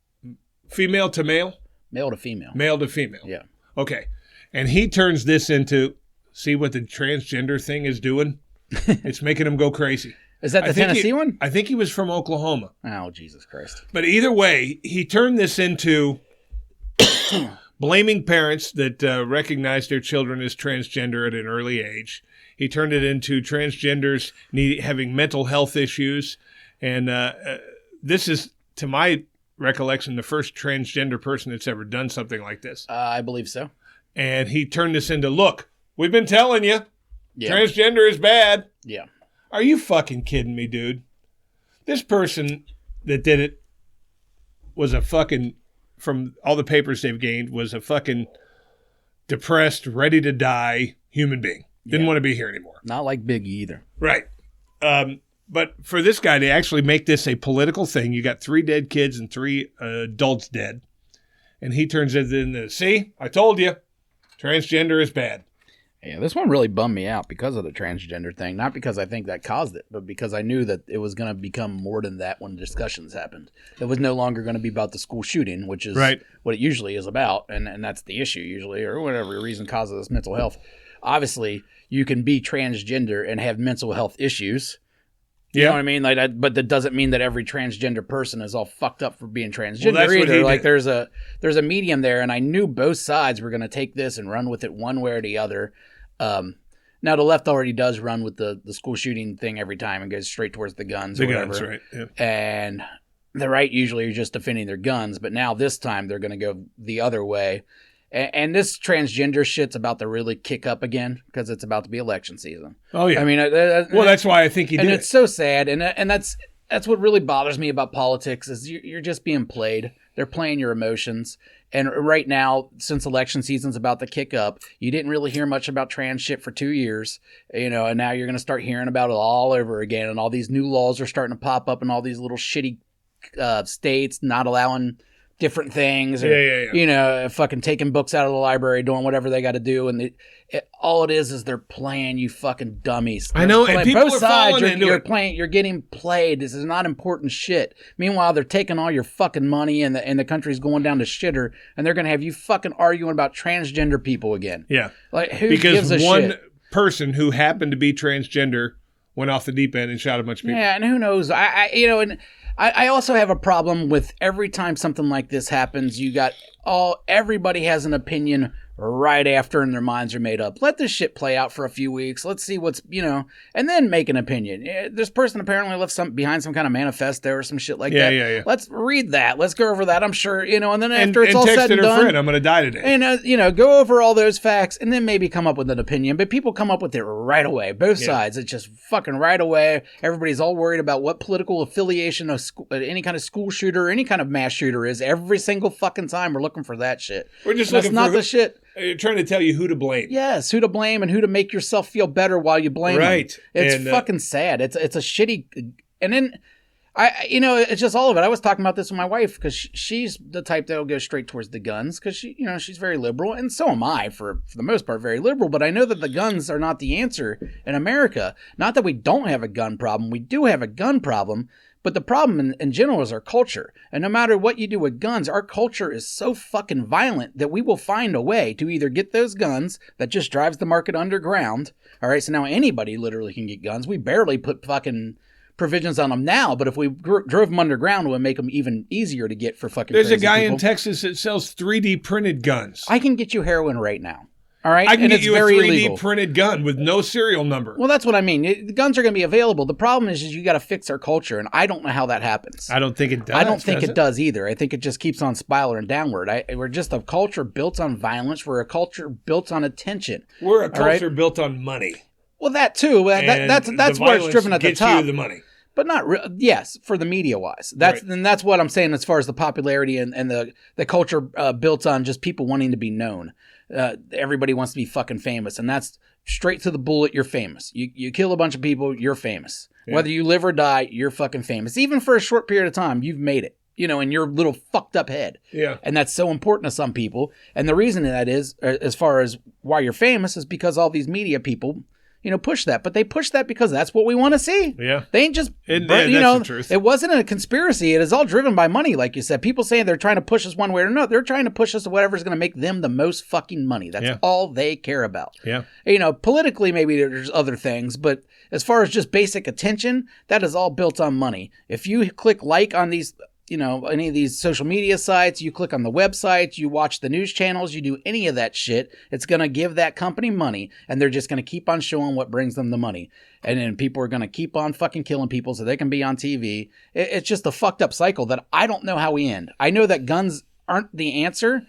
Female to male? Male to female. Male to female. Yeah. Okay. And he turns this into, see what the transgender thing is doing? It's making him go crazy. Is that the Tennessee one? I think he was from Oklahoma. Oh, Jesus Christ. But either way, he turned this into blaming parents that recognize their children as transgender at an early age. He turned it into transgenders having mental health issues. And this is, to my recollection, the first transgender person that's ever done something like this. I believe so. And he turned this into, look, we've been telling you. Yeah. Transgender is bad. Yeah. Are you fucking kidding me, dude? This person that did it was a fucking, from all the papers they've gained, was a fucking depressed, ready to die human being. Didn't want to be here anymore. Not like Biggie either. Right. But for this guy to actually make this a political thing, you got 3 dead kids and 3 adults dead. And he turns it into, see, I told you, transgender is bad. Yeah, this one really bummed me out because of the transgender thing. Not because I think that caused it, but because I knew that it was going to become more than that when discussions happened. It was no longer going to be about the school shooting, which is what it usually is about, and that's the issue usually, or whatever reason causes mental health. Obviously, you can be transgender and have mental health issues. You know what I mean? Like, but that doesn't mean that every transgender person is all fucked up for being transgender either. Like, there's a medium there, and I knew both sides were going to take this and run with it one way or the other. Now the left already does run with the school shooting thing every time and goes straight towards the guns or whatever. Guns, right. Yeah. And the right usually are just defending their guns, but now this time they're going to go the other way. And this transgender shit's about to really kick up again because it's about to be election season. Oh yeah. I mean, well, that's why I think he did. And it's so sad, and that's what really bothers me about politics is you're just being played. They're playing your emotions. And right now, since election season's about to kick up, you didn't really hear much about trans shit for 2 years, and now you're going to start hearing about it all over again. And all these new laws are starting to pop up in all these little shitty states, not allowing different things, or fucking taking books out of the library, doing whatever they got to do, and all it is they're playing you fucking dummies. I know, and people both are sides. falling into it. You're getting played. This is not important shit. Meanwhile, they're taking all your fucking money, and the country's going down to shitter, and they're gonna have you fucking arguing about transgender people again. Yeah, like who gives a shit? Because one person who happened to be transgender went off the deep end and shot a bunch of people. Yeah, and who knows? I also have a problem with every time something like this happens, you got everybody has an opinion right after and their minds are made up. Let this shit play out for a few weeks. Let's see what's, and then make an opinion. This person apparently left behind some kind of manifesto or some shit like that. Yeah. Let's read that. Let's go over that. I'm sure, and then after it's all said and done. Friend, I'm going to die today. And, go over all those facts and then maybe come up with an opinion. But people come up with it right away. Both sides. It's just fucking right away. Everybody's all worried about what political affiliation of any kind of school shooter or any kind of mass shooter is. Every single fucking time we're looking for that shit. We're just looking for the shit. You're trying to tell you who to blame. Yes, who to blame and who to make yourself feel better while you blame them. It's fucking sad. It's a shitty... And then, it's just all of it. I was talking about this with my wife because she's the type that'll go straight towards the guns because she's very liberal. And so am I, for the most part, very liberal. But I know that the guns are not the answer in America. Not that we don't have a gun problem. We do have a gun problem. But the problem in general is our culture. And no matter what you do with guns, our culture is so fucking violent that we will find a way to either get those guns that just drives the market underground. All right, so now anybody literally can get guns. We barely put fucking provisions on them now, but if we drove them underground, it would make them even easier to get for fucking There's crazy a guy people. in Texas that sells 3D printed guns. I can get you heroin right now. All right, I can get you a 3D illegal. Printed gun with no serial number. Well, that's what I mean. The guns are going to be available. The problem is you got to fix our culture, and I don't know how that happens. I don't think it does. I don't think it does either. I think it just keeps on spiraling downward. We're just a culture built on violence. We're a culture built on attention. We're a culture built on money. Well, that too. That's where it's driven at the top. You the money. But not yes, for the media wise. That's what I'm saying as far as the popularity and the culture built on just people wanting to be known. Everybody wants to be fucking famous, and that's straight to the bullet. You're famous. You kill a bunch of people, you're famous. Yeah. Whether you live or die, you're fucking famous. Even for a short period of time, you've made it. In your little fucked up head. Yeah. And that's so important to some people. And the reason that is, as far as why you're famous, is because all these media people, push that. But they push that because that's what we want to see. Yeah. They ain't just, that's the truth. It wasn't a conspiracy. It is all driven by money, like you said. People saying they're trying to push us one way or another. They're trying to push us to whatever's going to make them the most fucking money. That's all they care about. Yeah. Politically, maybe there's other things, but as far as just basic attention, that is all built on money. If you click like on these, any of these social media sites, you click on the websites, you watch the news channels, you do any of that shit, it's going to give that company money, and they're just going to keep on showing what brings them the money. And then people are going to keep on fucking killing people so they can be on TV. It's just a fucked up cycle that I don't know how we end. I know that guns aren't the answer.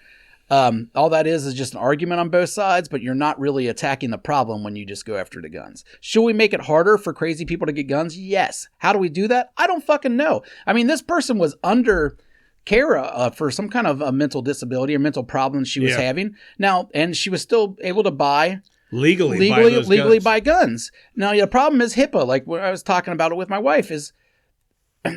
All that is just an argument on both sides, but you're not really attacking the problem when you just go after the guns. Should we make it harder for crazy people to get guns? Yes. How do we do that? I don't fucking know. I mean, this person was under care for some kind of a mental disability or mental problem she was having. Now, and she was still able to buy legally buy guns. Now, the problem is HIPAA. Like when I was talking about it with my wife, is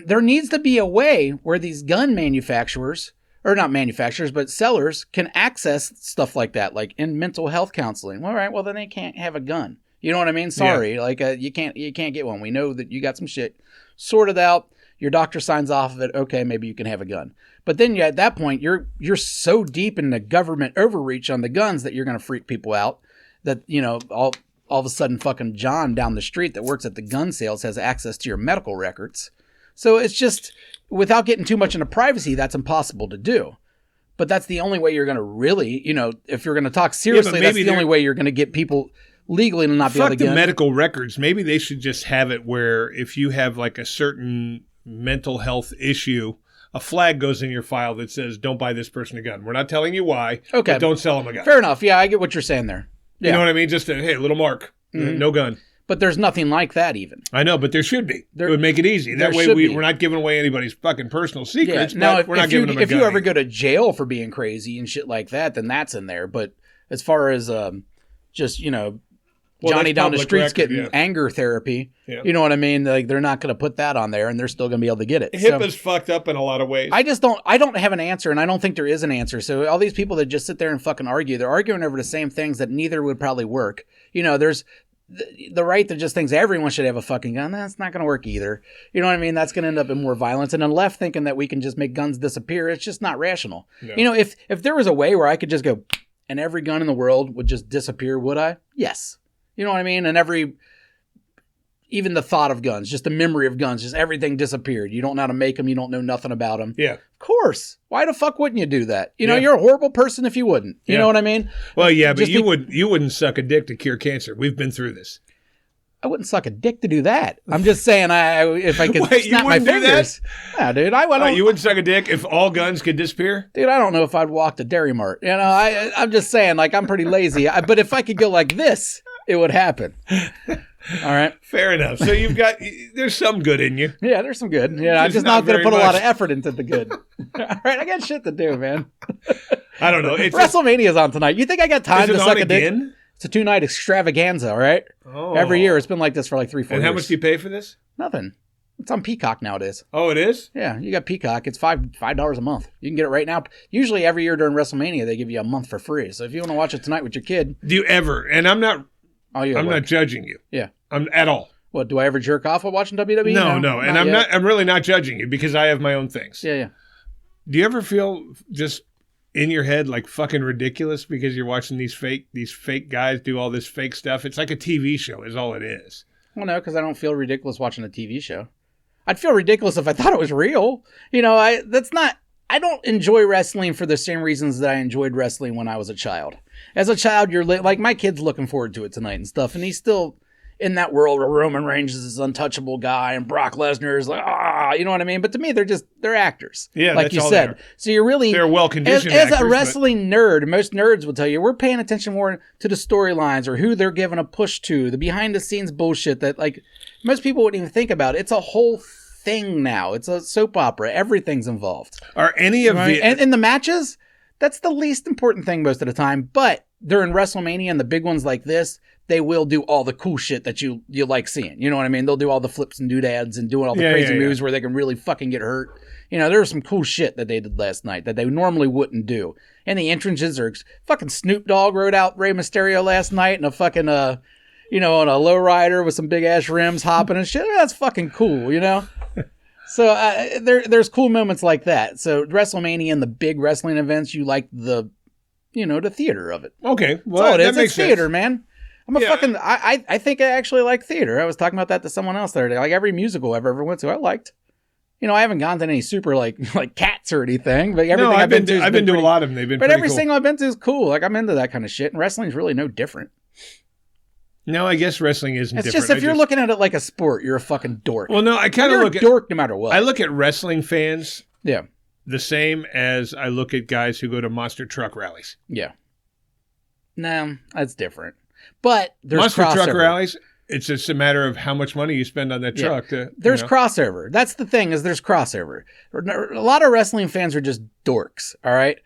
there needs to be a way where these gun manufacturers, or not manufacturers, but sellers, can access stuff like that, like in mental health counseling. All right, well then they can't have a gun. You know what I mean? Sorry, like you can't get one. We know that you got some shit sorted out. Your doctor signs off of it. Okay, maybe you can have a gun. But then at that point, you're so deep in the government overreach on the guns that you're going to freak people out. That all of a sudden, fucking John down the street that works at the gun sales has access to your medical records. So it's just, without getting too much into privacy, that's impossible to do. But that's the only way you're going to really, if you're going to talk seriously, that's the only way you're going to get people legally to not be able to get. Fuck the medical records. Maybe they should just have it where if you have like a certain mental health issue, a flag goes in your file that says, don't buy this person a gun. We're not telling you why, but don't sell them a gun. Fair enough. Yeah, I get what you're saying there. Yeah. You know what I mean? Just a little mark. Mm-hmm. No gun. But there's nothing like that even. I know, but there should be. It would make it easy. That way we're not giving away anybody's fucking personal secrets, but we're not giving them a gun. If you ever go to jail for being crazy and shit like that, then that's in there. But as far as just, Johnny down the streets getting anger therapy, you know what I mean? Like they're not going to put that on there and they're still going to be able to get it. HIPAA's fucked up in a lot of ways. I don't have an answer, and I don't think there is an answer. So all these people that just sit there and fucking argue, they're arguing over the same things that neither would probably work. There's the right that just thinks everyone should have a fucking gun. That's not going to work either. You know what I mean? That's going to end up in more violence. And the left thinking that we can just make guns disappear, it's just not rational. No. If there was a way where I could just go and every gun in the world would just disappear, would I? Yes. You know what I mean? And every even the thought of guns, just the memory of guns, just everything disappeared. You don't know how to make them. You don't know nothing about them. Yeah. Of course. Why the fuck wouldn't you do that? You know, you're a horrible person if you wouldn't. You know what I mean? Well, yeah, but you wouldn't suck a dick to cure cancer. We've been through this. I wouldn't suck a dick to do that. I'm just saying, if I could snap my fingers. Yeah, dude. You wouldn't suck a dick if all guns could disappear? Dude, I don't know if I'd walk to Dairy Mart. You know, I'm just saying, like, I'm pretty lazy. But if I could go like this, it would happen. All right. Fair enough. So there's some good in you. Yeah, there's some good. Yeah, I'm just not going to put a lot of effort into the good. All right, I got shit to do, man. I don't know. WrestleMania's on tonight. You think I got time to suck a dick? Again? It's a 2-night extravaganza, all right? Oh. Every year. It's been like this for like 3-4 years. And how much do you pay for this? Nothing. It's on Peacock nowadays. Oh, it is? Yeah, you got Peacock. It's $5 a month. You can get it right now. Usually every year during WrestleMania, they give you a month for free. So if you want to watch it tonight with your kid. Do you ever? And I'm not judging you. Yeah. I'm at all. What, do I ever jerk off while watching WWE? No. And I'm really not judging you because I have my own things. Yeah. Do you ever feel just in your head like fucking ridiculous because you're watching these fake guys do all this fake stuff? It's like a TV show is all it is. Well, no, because I don't feel ridiculous watching a TV show. I'd feel ridiculous if I thought it was real. You know, I don't enjoy wrestling for the same reasons that I enjoyed wrestling when I was a child. As a child, you're like, my kid's looking forward to it tonight and stuff, and he's still in that world where Roman Reigns is this untouchable guy and Brock Lesnar is like, you know what I mean? But to me, they're actors. Yeah, like you said. So you're really... They're well-conditioned As a wrestling nerd, most nerds will tell you, we're paying attention more to the storylines or who they're giving a push to, the behind-the-scenes bullshit that, like, most people wouldn't even think about. It's a whole thing now. It's a soap opera. Everything's involved. Are any of the... And the matches, that's the least important thing most of the time. But during WrestleMania and the big ones like this, they will do all the cool shit that you like seeing. You know what I mean? They'll do all the flips and doodads and doing all the crazy moves where they can really fucking get hurt. You know, there was some cool shit that they did last night that they normally wouldn't do. And the entrances are fucking Snoop Dogg rode out Rey Mysterio last night in a fucking, on a lowrider with some big ass rims hopping and shit. That's fucking cool, you know? So there's cool moments like that. So WrestleMania and the big wrestling events, you like the theater of it. Okay. Well, that makes theater, sense. Man. I think I actually like theater. I was talking about that to someone else the other day. Like every musical I've ever went to, I liked. You know, I haven't gone to any super like Cats or anything, but everything I've been to a lot of them. They've been but pretty every cool. single I've been to is cool. Like I'm into that kind of shit, and wrestling's really no different. No, I guess wrestling isn't different. It's just if you're looking at it like a sport, you're a fucking dork. Well, no, I kind of look at dork no matter what. I look at wrestling fans, yeah, the same as I look at guys who go to monster truck rallies. Yeah, no, that's different. But there's monster crossover. Truck rallies. It's just a matter of how much money you spend on that truck. There's crossover. That's the thing is there's crossover. A lot of wrestling fans are just dorks. All right,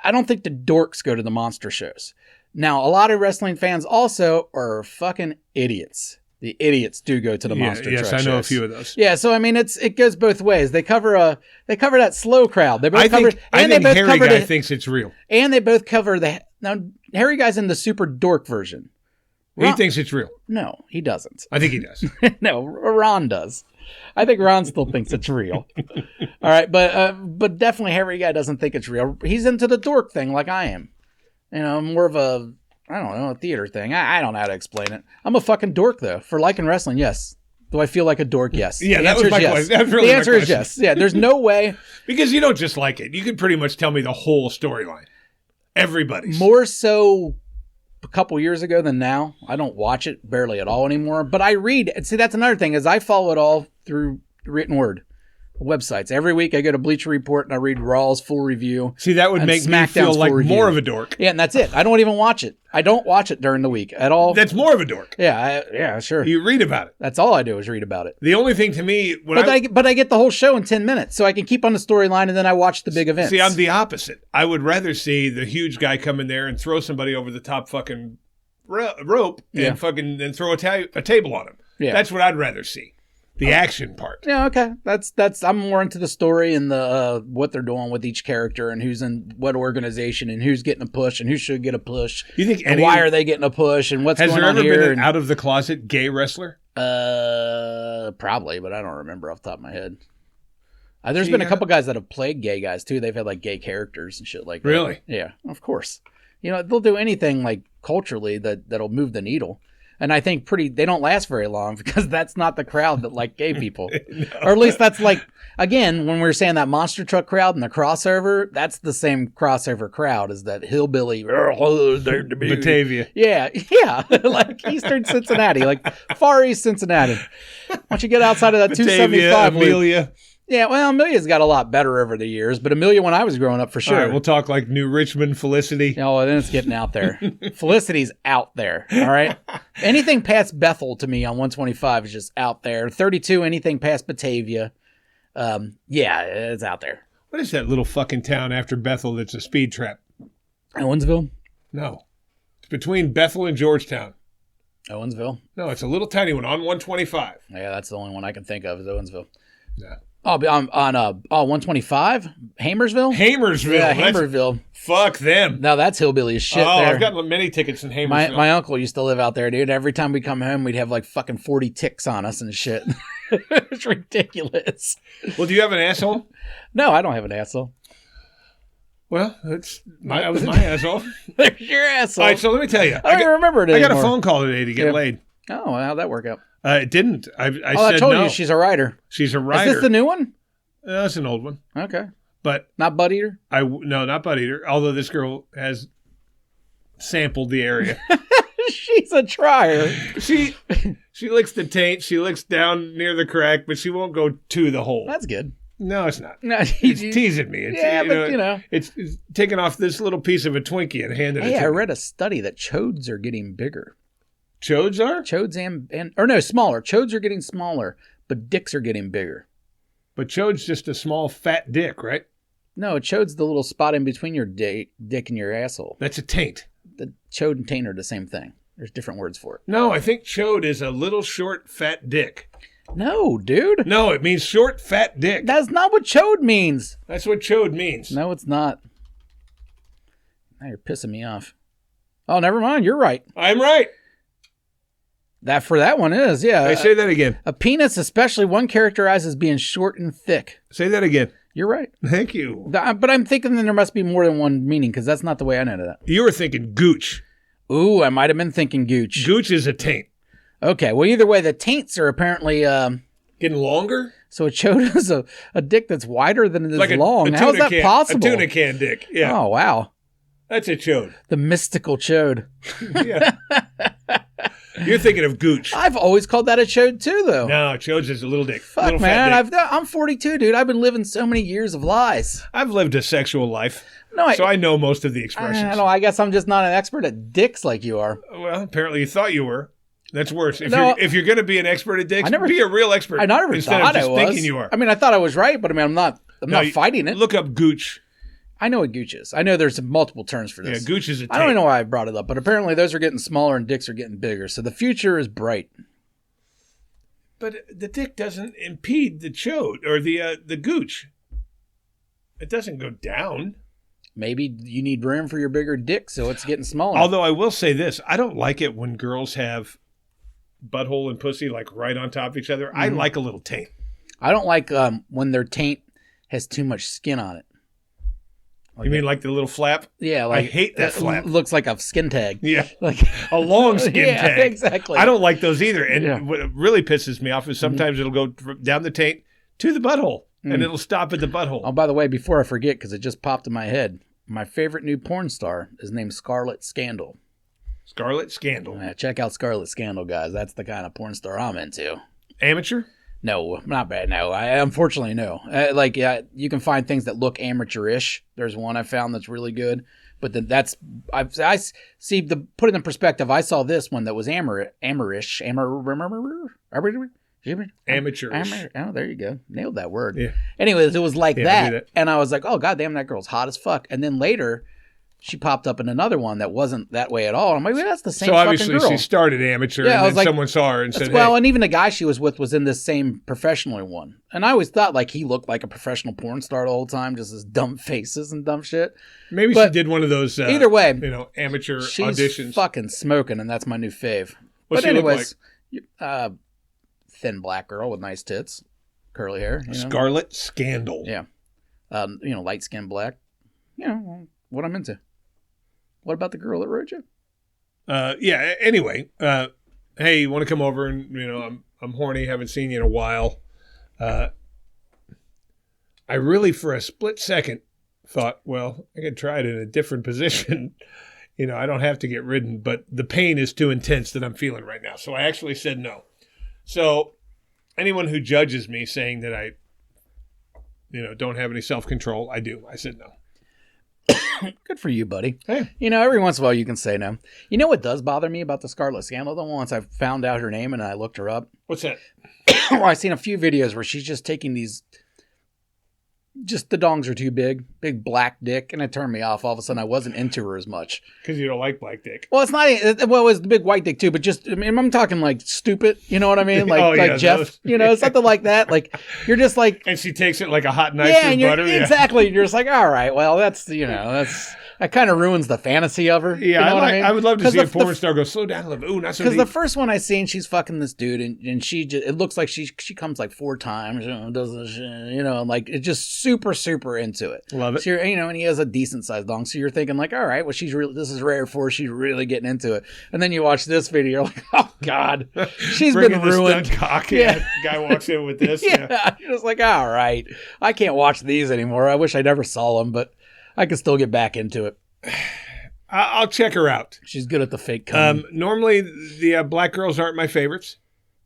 I don't think the dorks go to the monster shows. Now, a lot of wrestling fans also are fucking idiots. The idiots do go to the monster truck shows. Yes, I know a few of those. Yeah, so I mean, it goes both ways. They cover that slow crowd. They both I think Harry Guy thinks it's real, and they both cover now. Harry Guy's in the super dork version. He thinks it's real. No, he doesn't. I think he does. No, Ron does. I think Ron still thinks it's real. All right, but definitely Harry Guy doesn't think it's real. He's into the dork thing like I am. You know, more of a theater thing. I don't know how to explain it. I'm a fucking dork, though. For liking wrestling, yes. Do I feel like a dork? Yes. Yeah, that was my question. That's really the answer is yes. Yeah, there's no way. Because you don't just like it. You can pretty much tell me the whole storyline. Everybody's. More so a couple years ago than now. I don't watch it barely at all anymore. But I read. See, that's another thing is I follow it all through written word. Websites. Every week I go to Bleacher Report and I read Raw's full review. See, that would make me feel like more of a dork. Yeah, and that's it. I don't even watch it. I don't watch it during the week at all. That's more of a dork. Yeah, sure. You read about it. That's all I do is read about it. The only thing to me... But I get the whole show in 10 minutes, so I can keep on the storyline and then I watch the big events. See, I'm the opposite. I would rather see the huge guy come in there and throw somebody over the top fucking rope and fucking then throw a table on him. Yeah. That's what I'd rather see. The action part. Yeah, okay. That's I'm more into the story and the what they're doing with each character and who's in what organization and who's getting a push and who should get a push. You think why are they getting a push and what's going on here? Has there ever been an out of the closet gay wrestler? Probably, but I don't remember off the top of my head. There's been a couple guys that have played gay guys too. They've had like gay characters and shit like that. Really? Yeah, of course. You know, they'll do anything like culturally that'll move the needle. And I think they don't last very long because that's not the crowd that like gay people. No. Or at least that's like, again, when we were saying that monster truck crowd and the crossover, that's the same crossover crowd as that hillbilly. Batavia. Yeah. Like Eastern Cincinnati, like Far East Cincinnati. Once you get outside of that Batavia, 275 Amelia. Yeah, well, Amelia's got a lot better over the years, but Amelia when I was growing up for sure. All right, we'll talk like New Richmond, Felicity. Oh, then it's getting out there. Felicity's out there, all right? Anything past Bethel to me on 125 is just out there. 32, anything past Batavia, yeah, it's out there. What is that little fucking town after Bethel that's a speed trap? Owensville? No. It's between Bethel and Georgetown. Owensville? No, it's a little tiny one on 125. Yeah, that's the only one I can think of is Owensville. Yeah. Oh, on 125? Hamersville? Hamersville. Yeah, Hamersville. Fuck them. No, that's hillbilly as shit there. I've got many tickets in Hamersville. My uncle used to live out there, dude. Every time we come home, we'd have like fucking 40 ticks on us and shit. It's ridiculous. Well, do you have an asshole? No, I don't have an asshole. Well, that was my asshole. There's your asshole. All right, so let me tell you. I don't even remember it anymore. I got a phone call today to get laid. Oh, how'd that work out? It didn't. I said I told no. you she's a writer. She's a writer. Is this the new one? That's an old one. Okay. But not Butt Eater? No, not Butt Eater. Although this girl has sampled the area. She's a trier. She licks the taint. She licks down near the crack, but she won't go to the hole. That's good. No, it's not. No, it's teasing me. It's, It's taking off this little piece of a Twinkie and handing it to me. I read a study that chodes are getting bigger. Chodes are? Chodes or no, smaller. Chodes are getting smaller, but dicks are getting bigger. But chode's just a small fat dick, right? No, a chode's the little spot in between your dick and your asshole. That's a taint. The chode and taint are the same thing. There's different words for it. No, I think chode is a little short fat dick. No, dude. No, it means short fat dick. That's not what chode means. That's what chode means. No, it's not. Now you're pissing me off. Oh, never mind. You're right. I'm right. That one is, yeah. Hey, say that again. A penis, especially one characterized as being short and thick. Say that again. You're right. Thank you. But I'm thinking that there must be more than one meaning because that's not the way I know that. You were thinking gooch. Ooh, I might have been thinking gooch. Gooch is a taint. Okay, well, either way, the taints are apparently... getting longer? So a chode is a dick that's wider than it is like long. How is that possible? A tuna can dick, yeah. Oh, wow. That's a chode. The mystical chode. Yeah. You're thinking of gooch. I've always called that a chode too, though. No, chode's just a little dick. Fuck, little man. I'm 42, dude. I've been living so many years of lies. I've lived a sexual life, so I know most of the expressions. I don't know. I guess I'm just not an expert at dicks like you are. Well, apparently you thought you were. That's worse. If you're going to be an expert at dicks, be a real expert. I never instead thought of just I was. thinking you are. I mean, I thought I was right, but I mean, I'm not fighting it. Look up gooch. I know what gooch is. I know there's multiple terms for this. Yeah, gooch is a taint. I don't even know why I brought it up, but apparently those are getting smaller and dicks are getting bigger. So the future is bright. But the dick doesn't impede the chode or the gooch. It doesn't go down. Maybe you need room for your bigger dick, so it's getting smaller. Although I will say this, I don't like it when girls have butthole and pussy like right on top of each other. Mm-hmm. I like a little taint. I don't like when their taint has too much skin on it. Like you mean like the little flap? Yeah, like I hate that flap. Looks like a skin tag. Yeah, like a long skin tag. Exactly. I don't like those either. And what really pisses me off is sometimes it'll go down the taint to the butthole, and it'll stop at the butthole. Oh, by the way, before I forget, because it just popped in my head, my favorite new porn star is named Scarlet Scandal. Scarlet Scandal. Yeah, check out Scarlet Scandal, guys. That's the kind of porn star I'm into. Amateur? No, not bad. No, unfortunately, no. You can find things that look amateurish. There's one I found that's really good, but then I see put it in perspective. I saw this one that was amateurish. Oh, there you go. Nailed that word. Yeah. Anyways, it was like that, and I was like, oh goddamn, that girl's hot as fuck. And then later, she popped up in another one that wasn't that way at all. I'm like, well, that's the same fucking girl. So obviously she started amateur, and then someone saw her and said, well, and even the guy she was with was in this same professional one. And I always thought like he looked like a professional porn star the whole time, just his dumb faces and dumb shit. Maybe she did one of those, either way, amateur she's auditions. Fucking smoking, and that's my new fave. What's she look like? Thin black girl with nice tits, curly hair. Scarlet Scandal. Yeah. Light skin black. What I'm into. What about the girl that wrote you? Yeah. Anyway, hey, you want to come over and, I'm horny, haven't seen you in a while. I really, for a split second, thought, well, I could try it in a different position. I don't have to get ridden, but the pain is too intense that I'm feeling right now. So I actually said no. So anyone who judges me saying that I, don't have any self-control, I do. I said no. Good for you, buddy. Hey. Every once in a while you can say no. You know what does bother me about the Scarlet Scandal, though? Once I found out her name and I looked her up. What's that? Well, I've seen a few videos where she's just taking these... Just the dongs are too big black dick, and it turned me off. All of a sudden, I wasn't into her as much. Because you don't like black dick. Well, it's not. Well, it's the big white dick too, but just I'm talking like stupid. You know what I mean? Like Jeff. Something like that. Like you're just like. And she takes it like a hot knife through butter. Exactly. You're just like, all right. Well, that's that kind of ruins the fantasy of her. Yeah, you know what I mean? I would love to see a porn star go slow down a little bit. Ooh, not so deep. Because the first one I seen, she's fucking this dude, and she just, it looks like she comes like 4 times, does this shit, and like it's just super into it. Love it. So and he has a decent sized dong, so you're thinking like, all right, well this is rare for her. She's really getting into it, and then you watch this video, like, oh god, she's been ruined. Stunt cock. Yeah, guy walks in with this. Yeah, you're just like, all right, I can't watch these anymore. I wish I never saw them, but I can still get back into it. I'll check her out. She's good at the fake cum. Normally, the black girls aren't my favorites.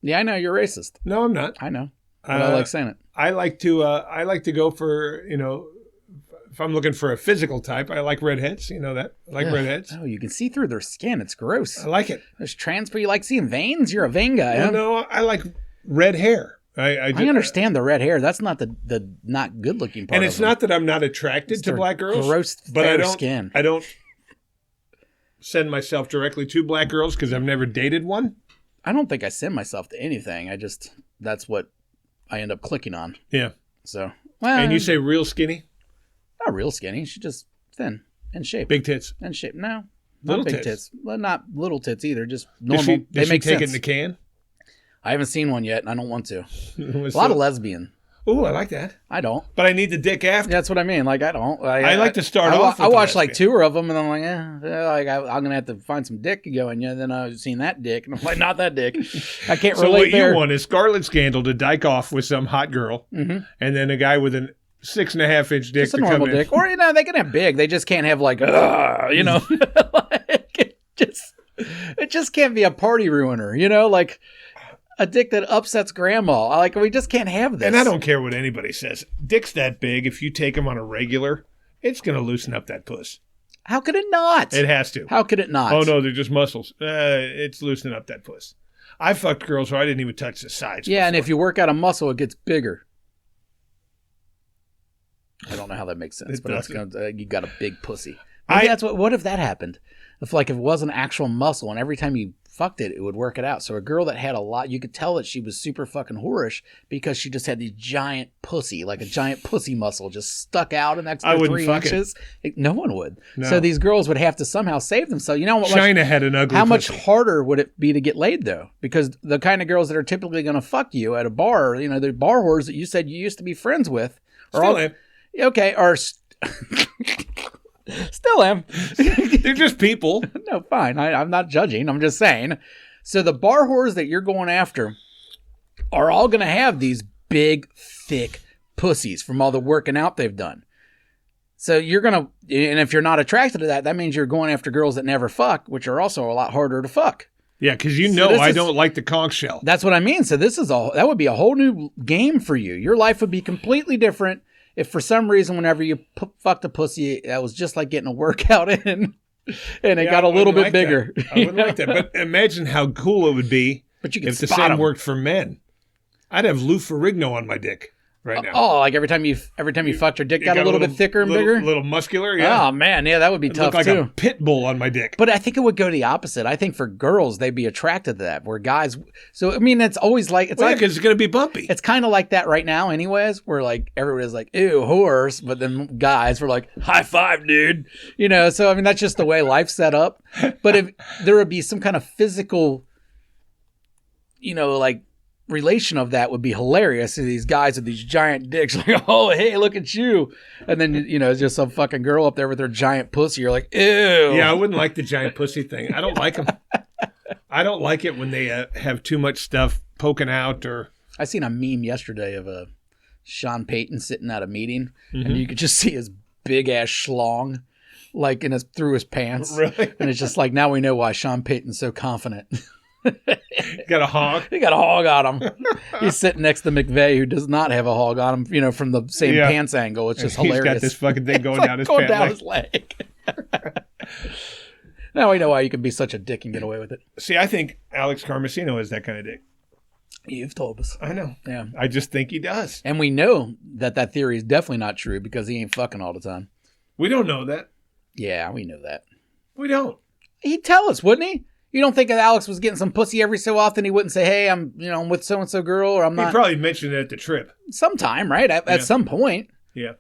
Yeah, I know you're racist. No, I'm not. I know. But I like saying it. I like to go for, if I'm looking for a physical type, I like redheads. You know that? I like redheads. Oh, you can see through their skin. It's gross. I like it. There's trans, but you like seeing veins? You're a vein guy. Well, no, I like red hair. I understand the red hair. That's not the not good looking part. And it's not that I'm not attracted to black girls. Gross, fair skin. I don't send myself directly to black girls because I've never dated one. I don't think I send myself to anything. That's what I end up clicking on. Yeah. So, and you say real skinny? Not real skinny. She's just thin and shape. Big tits. And shape. No. Little big tits. Well, not little tits either. Just normal. Does she take it in the can? I haven't seen one yet, and I don't want to. A lot of lesbian. Ooh, I like that. I don't. But I need the dick after. That's what I mean. Like, I don't. I like to start off with I watched like 2 of them, and I'm like, I'm going to have to find some dick to go in. And then I've seen that dick, and I'm like, not that dick. I can't relate there. So what you want is Scarlet Scandal to dyke off with some hot girl, and then a guy with an 6.5-inch dick just a normal dick. Or, they can have big. They just can't have like, like, it just can't be a party ruiner, like... A dick that upsets grandma. Like, we just can't have this. And I don't care what anybody says. Dick's that big. If you take him on a regular, it's going to loosen up that puss. How could it not? It has to. How could it not? Oh, no, they're just muscles. It's loosening up that puss. I fucked girls where I didn't even touch the sides. Yeah, before. And if you work out a muscle, it gets bigger. I don't know how that makes sense, but it's gonna, you got a big pussy. Maybe that's what if that happened? If it was an actual muscle, and every time you fucked it, it would work it out. So a girl that had a lot, you could tell that she was super fucking whorish because she just had these giant pussy, like a giant pussy muscle just stuck out in the extra 3 inches. No one would. No. So these girls would have to somehow save themselves. You know what? China had an ugly How pussy. much harder would it be to get laid though? Because the kind of girls that are typically going to fuck you at a bar, the bar whores that you said you used to be friends with, are still am. They're just people. No, fine. I'm not judging. I'm just saying. So the bar whores that you're going after are all going to have these big, thick pussies from all the working out they've done. So you're going to, and if you're not attracted to that means you're going after girls that never fuck, which are also a lot harder to fuck. Yeah, because I don't like the conch shell. That's what I mean. So that would be a whole new game for you. Your life would be completely different if for some reason, whenever you fucked a pussy, that was just like getting a workout in, and it got a little bit bigger. I wouldn't like that. But imagine how cool it would be if the same worked for men. I'd have Lou Ferrigno on my dick right now. Oh, like every time you fucked, your dick got a little bit thicker and bigger? A little muscular, yeah. Oh, man, yeah, that would be tough, look like too. a pit bull on my dick. But I think it would go the opposite. I think for girls, they'd be attracted to that, where guys... So, I mean, it's always like... because it's going to be bumpy. It's kind of like that right now anyways, where like everybody's like, ew, whores, but then guys were like, high five, dude. So, I mean, that's just the way life's set up. But if there would be some kind of physical, like... relation of that would be hilarious. These guys with these giant dicks, like, oh, hey, look at you. And then, it's just some fucking girl up there with her giant pussy. You're like, ew. Yeah, I wouldn't like the giant pussy thing. I don't like them. I don't like it when they have too much stuff poking out or. I seen a meme yesterday of Sean Payton sitting at a meeting, and you could just see his big ass schlong, like through his pants. Really? And it's just like, now we know why Sean Payton's so confident. Got a hog. He got a hog on him. He's sitting next to McVay, who does not have a hog on him. From the same pants angle. It's just hilarious. He's got this fucking thing going down his going pant down leg. his leg. Now we know why you can be such a dick and get away with it. See, I think Alex Carmesino is that kind of dick. You've told us. I know. Yeah. I just think he does. And we know that theory is definitely not true because he ain't fucking all the time. We don't know that. Yeah, we know that. We don't. He'd tell us, wouldn't he? You don't think if Alex was getting some pussy every so often, he wouldn't say, hey, I'm with so-and-so girl, or I'm not. He probably mentioned it at the trip. Sometime, right? At some point. Yeah.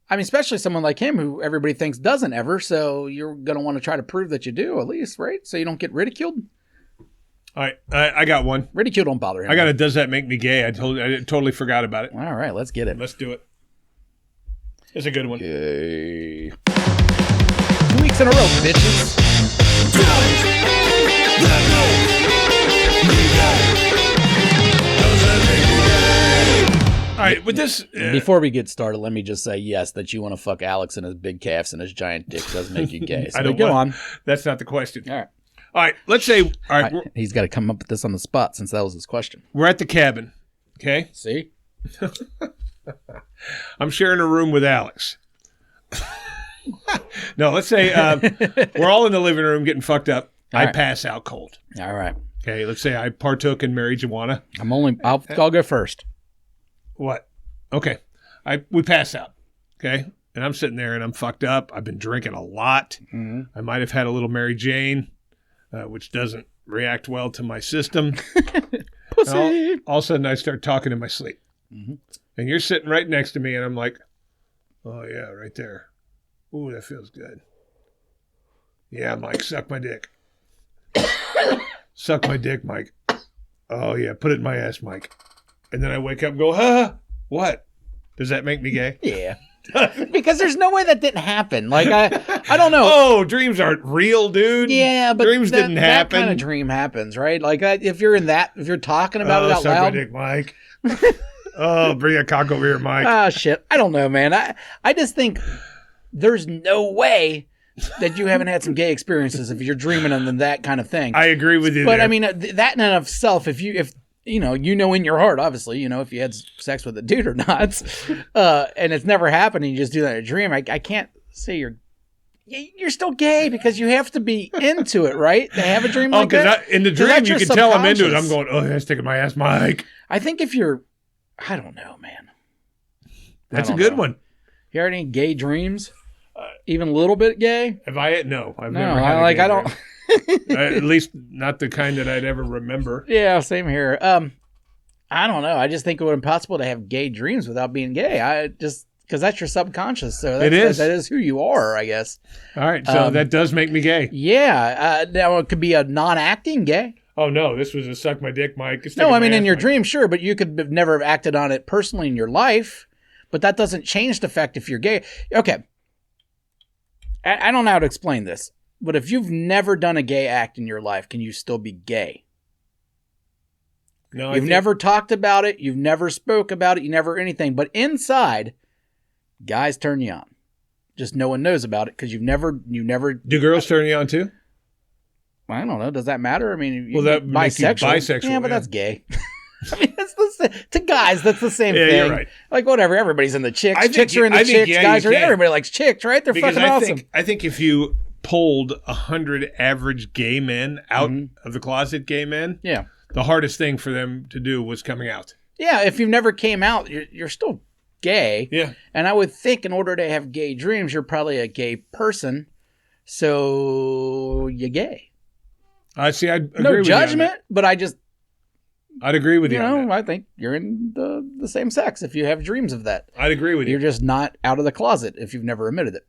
I mean, especially someone like him who everybody thinks doesn't ever, so you're going to want to try to prove that you do, at least, right? So you don't get ridiculed. All right, I got one. Ridicule don't bother him. I got a Does That Make Me Gay? I totally forgot about it. All right, let's get it. Let's do it. It's a good one. Gay. 2 weeks in a row, bitches. All right, with this... Before we get started, let me just say, yes, that you want to fuck Alex and his big calves and his giant dick does make you gay. So I don't go on. That's not the question. All right. All right, let's say... All right, he's got to come up with this on the spot since that was his question. We're at the cabin, okay? See? I'm sharing a room with Alex. No, let's say we're all in the living room getting fucked up. I pass out cold. All right. Okay, let's say I partook in marijuana. I'll go first. What? Okay. We pass out. Okay? And I'm sitting there and I'm fucked up. I've been drinking a lot. Mm-hmm. I might have had a little Mary Jane, which doesn't react well to my system. Pussy. All of a sudden I start talking in my sleep. Mm-hmm. And you're sitting right next to me and I'm like, oh yeah, right there. Ooh, that feels good. Yeah, Mike, suck my dick. Suck my dick, Mike. Oh yeah, put it in my ass, Mike. And then I wake up and go, huh? What? Does that make me gay? Yeah. Because there's no way that didn't happen. Like, I don't know. Oh, dreams aren't real, dude. Yeah, but dreams didn't happen. That kind of dream happens, right? Like, if you're talking about it out suck loud. My dick, Mike. Oh, bring a cock over here, Mike. Ah, shit. I don't know, man. I just think there's no way that you haven't had some gay experiences if you're dreaming of that kind of thing. I agree with you. But there. I mean, that in and of itself, if you know in your heart, obviously, if you had sex with a dude or not, and it's never happened, and you just do that in a dream, I can't say you're still gay because you have to be into it, right? To have a dream like that. In the dream, you can tell I'm into it. I'm going, oh, that's sticking my ass, Mike. I think if you're, I don't know, man. That's a good one. You had any gay dreams? Even a little bit gay? No, I've never had a gay I don't. At least not the kind that I'd ever remember. Yeah, same here. I don't know. I just think it would be impossible to have gay dreams without being gay. Because that's your subconscious. So that is who you are, I guess. All right, so that does make me gay. Yeah. Now it could be a non-acting gay. Oh no, this was a suck my dick, Mike. No, I mean in your dream, sure, but you could have never acted on it personally in your life. But that doesn't change the fact if you're gay. Okay. I don't know how to explain this. But if you've never done a gay act in your life, can you still be gay? No, you've never talked about it. You've never spoke about it. You never anything. But inside, guys turn you on. Just no one knows about it because you never. Do girls turn you on too? I don't know. Does that matter? I mean, that bisexual. Yeah, but that's gay. I mean, to guys, that's the same thing. You're right. Like whatever, everybody's in the chicks. Chicks are in the chicks. Guys are. Everybody likes chicks, right? They're fucking awesome. I think if you pulled 100 average gay men out of the closet, gay men, the hardest thing for them to do was coming out. Yeah, if you've never came out, you're still gay. Yeah, and I would think in order to have gay dreams, you're probably a gay person, so you're gay. I see. I'd agree no with judgment, you but I'd agree with you. I think you're in the same sex if you have dreams of that. I'd agree with you. You're just not out of the closet if you've never admitted it.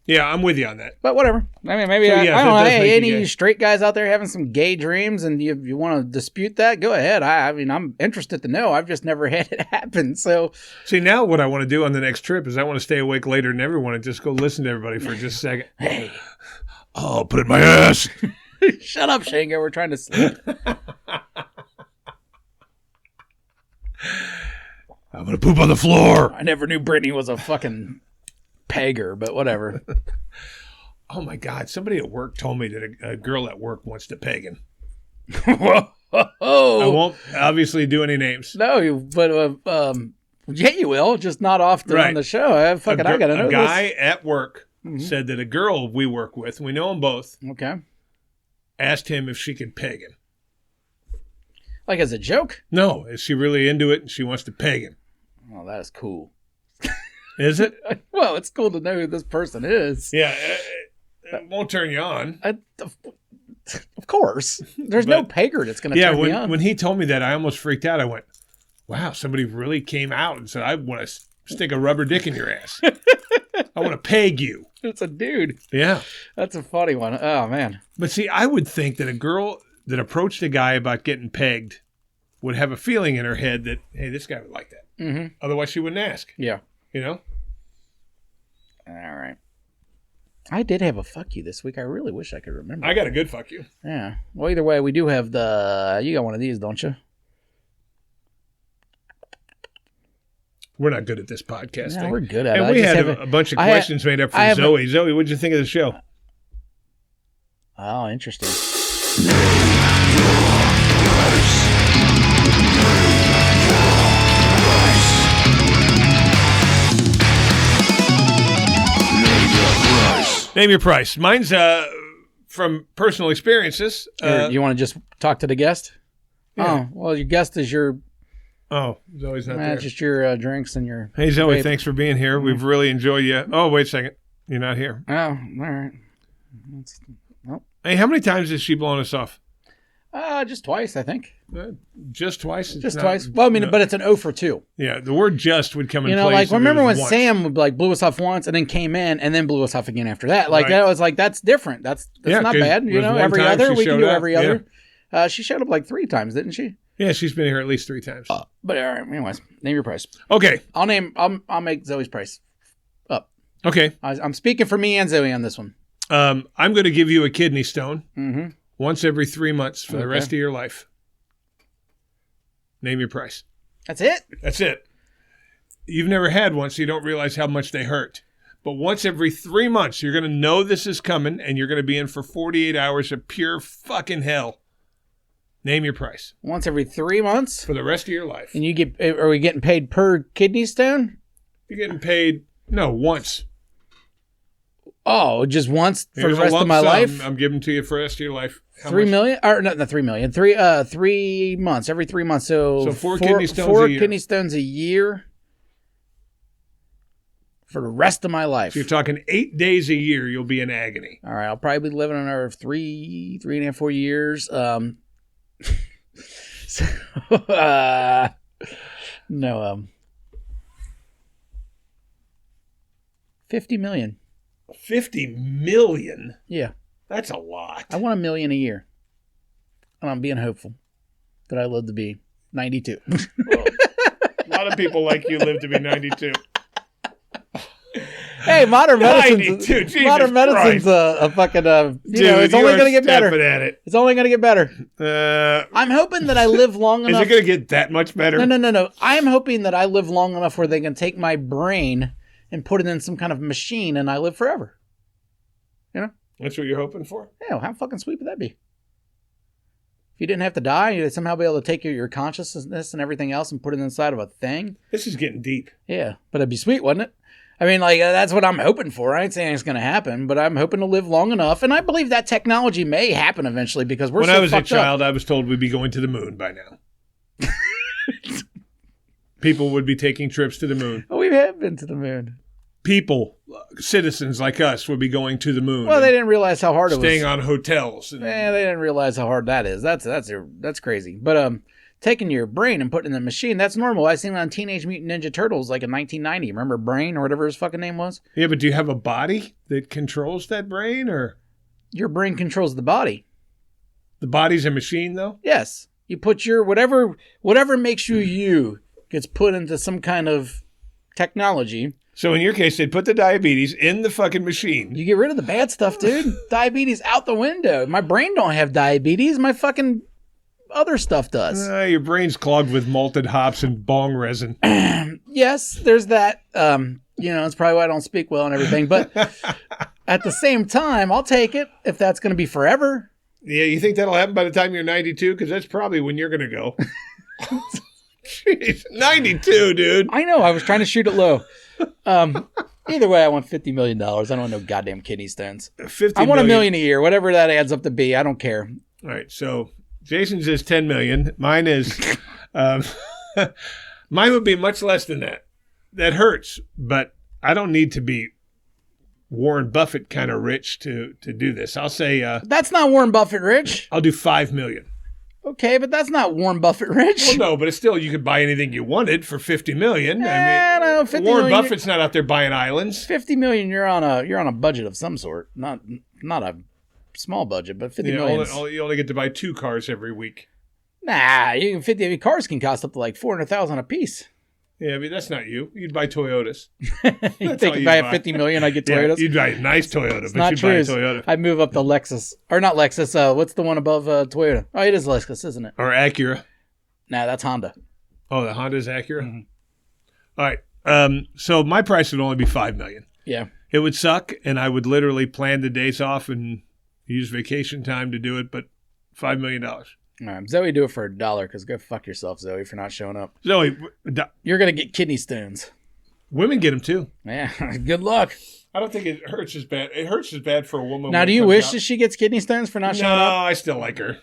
Yeah, I'm with you on that. But whatever. I mean, maybe I don't know. Hey, any of you straight guys out there having some gay dreams and you want to dispute that, go ahead. I mean, I'm interested to know. I've just never had it happen. So, see, now what I want to do on the next trip is I want to stay awake later than everyone and just go listen to everybody for just a second. Hey. Oh, put it in my ass. Shut up, Shango. We're trying to sleep. I'm going to poop on the floor. I never knew Brittany was a fucking pegger, but whatever. Oh, my God. Somebody at work told me that a girl at work wants to peg him. Whoa. I won't obviously do any names. No, but yeah, you will. Just not often on the show. I got to know A guy this. at work said that a girl we work with, we know them both, Okay. asked him if she could peg him. Like as a joke? No, is she really into it and she wants to peg him? Oh, that is cool. Is it? Well, it's cool to know who this person is. Yeah, it won't turn you on. Of course. There's no pegger that's going to turn me on. When he told me that, I almost freaked out. I went, wow, somebody really came out and said, I want to stick a rubber dick in your ass. I want to peg you. It's a dude. Yeah. That's a funny one. Oh, man. But see, I would think that a girl that approached a guy about getting pegged would have a feeling in her head that, hey, this guy would like that. Mm-hmm. Otherwise, she wouldn't ask. Yeah. You know? All right. I did have a fuck you this week. I really wish I could remember. I got a good fuck you. Yeah. Well, either way, we do have you got one of these, don't you? We're not good at this podcasting. No, we're good at it. And we had a bunch of questions made up for Zoe. Zoe, what'd you think of the show? Oh, interesting. Name your price. Mine's from personal experiences. You want to just talk to the guest? Yeah. Oh, well, your guest is your... Oh, Zoe's not there. Just your drinks and your... Hey, Zoe, thanks for being here. We've really enjoyed you. Oh, wait a second. You're not here. Oh, all right. Hey, how many times has she blown us off? Just twice, I think. Just twice? Just twice. Well, I mean, but it's an 0 for 2. Yeah, the word just would come in place. Like, remember when Sam would, blew us off once and then came in and then blew us off again after that? Like, that was like, that's different. That's not bad. Every other, we can do every other. She showed up like 3 times, didn't she? Yeah, she's been here at least 3 times. But all right, anyways, name your price. Okay. I'll make Zoe's price up. Okay. I'm speaking for me and Zoe on this one. I'm going to give you a kidney stone once every 3 months for the rest of your life. Name your price. That's it? That's it. You've never had one, so you don't realize how much they hurt. But once every 3 months, you're going to know this is coming, and you're going to be in for 48 hours of pure fucking hell. Name your price. Once every 3 months? For the rest of your life. And are we getting paid per kidney stone? You're getting paid, once. Oh, just once for the rest of my life? I'm giving to you for the rest of your life. How 3 million? Or not 3 million. 3 months. Every 3 months. So 4 kidney stones a year. 4 kidney stones a year for the rest of my life. So you're talking 8 days a year you'll be in agony. All right. I'll probably be living another 3.5, 4 years. No. 50 million. 50 million? Yeah. That's a lot. I want $1 million a year. And I'm being hopeful that I live to be 92. Well, a lot of people like you live to be 92. Hey, modern medicine's a fucking, it's only going to get better. It's only going to get better. I'm hoping that I live long enough. Is it going to get that much better? No. I'm hoping that I live long enough where they can take my brain and put it in some kind of machine and I live forever. That's what you're hoping for? Yeah, how fucking sweet would that be? If you didn't have to die, you'd somehow be able to take your consciousness and everything else and put it inside of a thing. This is getting deep. Yeah, but it'd be sweet, wouldn't it? I mean, that's what I'm hoping for. I ain't saying it's going to happen, but I'm hoping to live long enough. And I believe that technology may happen eventually because when I was a child, I was told we'd be going to the moon by now. People would be taking trips to the moon. Oh, we have been to the moon. People, citizens like us, would be going to the moon. Well, they didn't realize how hard it was. Staying on hotels. They didn't realize how hard that is. That's crazy. But taking your brain and putting it in the machine, that's normal. I seen it on Teenage Mutant Ninja Turtles like in 1990. Remember Brain or whatever his fucking name was? Yeah, but do you have a body that controls that brain, or your brain controls the body? The body's a machine, though? Yes. You put your whatever makes you gets put into some kind of technology. So in your case, they'd put the diabetes in the fucking machine. You get rid of the bad stuff, dude. Diabetes out the window. My brain don't have diabetes. My fucking other stuff does. Your brain's clogged with malted hops and bong resin. Yes, there's that. It's probably why I don't speak well and everything. But at the same time, I'll take it if that's going to be forever. Yeah, you think that'll happen by the time you're 92? Because that's probably when you're going to go. Jeez, 92, dude. I know. I was trying to shoot it low. Either way, I want $50 million. I don't want no goddamn kidney stones. I want $1 million a year, whatever that adds up to be. I don't care. All right. So Jason's is $10 million. Mine is, mine would be much less than that. That hurts, but I don't need to be Warren Buffett kind of rich to do this. I'll say that's not Warren Buffett rich. I'll do $5 million. Okay, but that's not Warren Buffett rich. Well, no, but it's still, you could buy anything you wanted for $50 million. Warren Buffett's not out there buying islands. $50 million, you're on a budget of some sort, not a small budget, but $50 million. You only get to buy 2 cars every week. Nah, cars can cost up to like $400,000 a piece. Yeah, but that's not you. You'd buy Toyotas. You think if I have $50 million, I get Toyotas? Yeah, you'd buy a nice Toyota, it's but not you'd true. buy a Toyota. I'd move up to Lexus. Or not Lexus. What's the one above Toyota? Oh, it is Lexus, isn't it? Or Acura. Nah, that's Honda. Oh, the Honda's Acura? Mm-hmm. All right. So my price would only be $5 million. Yeah. It would suck, and I would literally plan the days off and use vacation time to do it, but $5 million. All right, Zoe, do it for $1 because go fuck yourself, Zoe, for not showing up. Zoe, you're going to get kidney stones. Women get them too. Yeah, good luck. I don't think it hurts as bad. It hurts as bad for a woman. Now, do you wish that she gets kidney stones for not showing up? No, I still like her.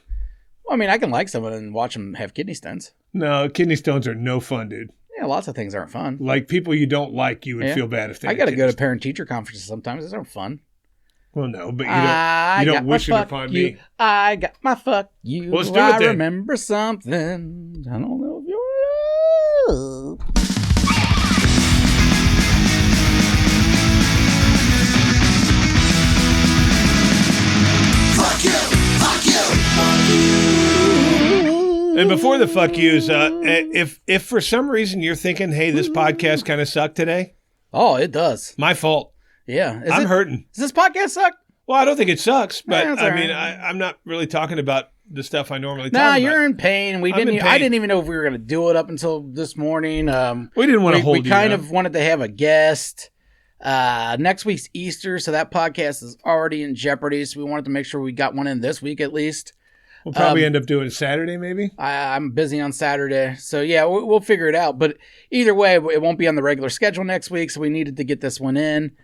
Well, I mean, I can like someone and watch them have kidney stones. No, kidney stones are no fun, dude. Yeah, lots of things aren't fun. Like people you don't like, you would feel bad if they I got to go to parent-teacher conferences sometimes. Those aren't fun. Well, no, but you don't wish it upon me. I got my fuck you. Well, let's do it then. I remember something. I don't know if you're... Fuck you, fuck you, fuck you. And before the fuck yous, if for some reason you're thinking, hey, this podcast kind of sucked today. Oh, it does. My fault. Yeah. I'm hurting. Does this podcast suck? Well, I don't think it sucks, but I mean, I'm not really talking about the stuff I normally talk about. No, you're in pain. I didn't even know if we were going to do it up until this morning. We didn't want to hold you. We kind of wanted to have a guest. Next week's Easter, so that podcast is already in jeopardy. So we wanted to make sure we got one in this week at least. We'll probably end up doing Saturday, maybe. I'm busy on Saturday, so yeah, we'll figure it out. But either way, it won't be on the regular schedule next week, so we needed to get this one in.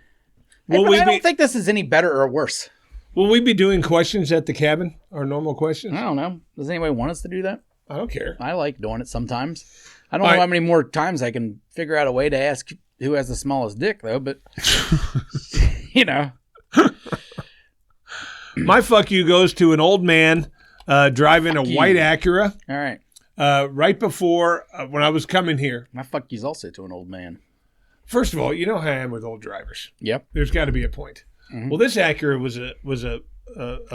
I don't think this is any better or worse. Will we be doing questions at the cabin? Our normal questions? I don't know. Does anybody want us to do that? I don't care. I like doing it sometimes. I don't know how many more times I can figure out a way to ask who has the smallest dick, though, but, you know. My fuck you goes to an old man driving a white Acura. All right. Right before, when I was coming here. My fuck you's also to an old man. First of all, you know how I am with old drivers. Yep. There's got to be a point. Mm-hmm. Well, this Acura was a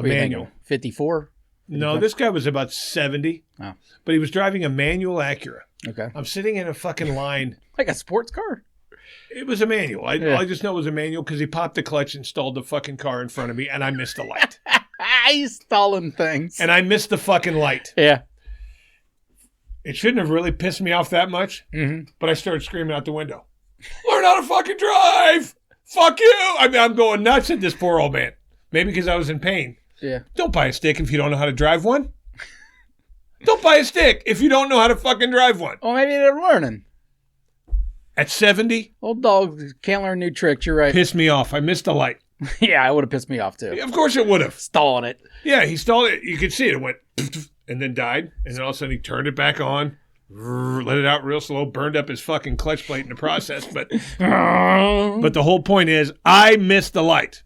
manual. 54? No, this guy was about 70. Oh. But he was driving a manual Acura. Okay. I'm sitting in a fucking line. Like a sports car? It was a manual. I just know it was a manual because he popped the clutch and stalled the fucking car in front of me, and I missed the light. He's stalling things. And I missed the fucking light. Yeah. It shouldn't have really pissed me off that much, mm-hmm. but I started screaming out the window. Learn how to fucking drive! Fuck you! I mean, I'm going nuts at this poor old man. Maybe because I was in pain. Yeah. Don't buy a stick if you don't know how to drive one. Don't buy a stick if you don't know how to fucking drive one. Well, maybe they're learning. At 70? Old dogs can't learn new tricks. You're right. Pissed me off. I missed the light. Yeah, it would have pissed me off, too. Of course it would have. Stalling it. Yeah, he stalled it. You could see it. It went and then died. And then all of a sudden he turned it back on. Let it out real slow, burned up his fucking clutch plate in the process. But the whole point is, I missed the light.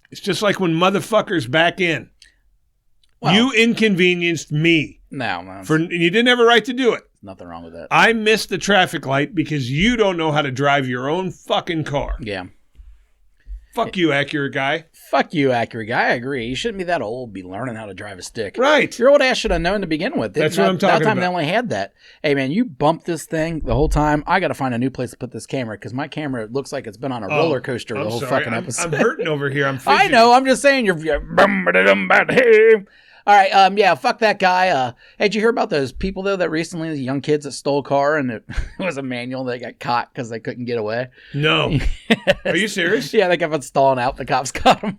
It's just like when motherfuckers back in. Well, you inconvenienced me. No, man. And you didn't have a right to do it. Nothing wrong with that. I missed the traffic light because you don't know how to drive your own fucking car. Yeah. Fuck you, accurate guy. Fuck you, accurate guy. I agree. You shouldn't be that old, be learning how to drive a stick. Right. Your old ass should have known to begin with. That's what I'm talking That time about. they only had that. Hey, man, you bumped this thing the whole time. I got to find a new place to put this camera because my camera looks like it's been on a roller coaster the whole fucking episode. I'm hurting over here. I'm I fidgeting. know. I'm just saying you're all right, yeah, fuck that guy. Hey, did you hear about those people, though, that recently, the young kids that stole a car and it was a manual, they got caught because they couldn't get away? No. Are you serious? Yeah, they kept on stalling out. The cops caught them.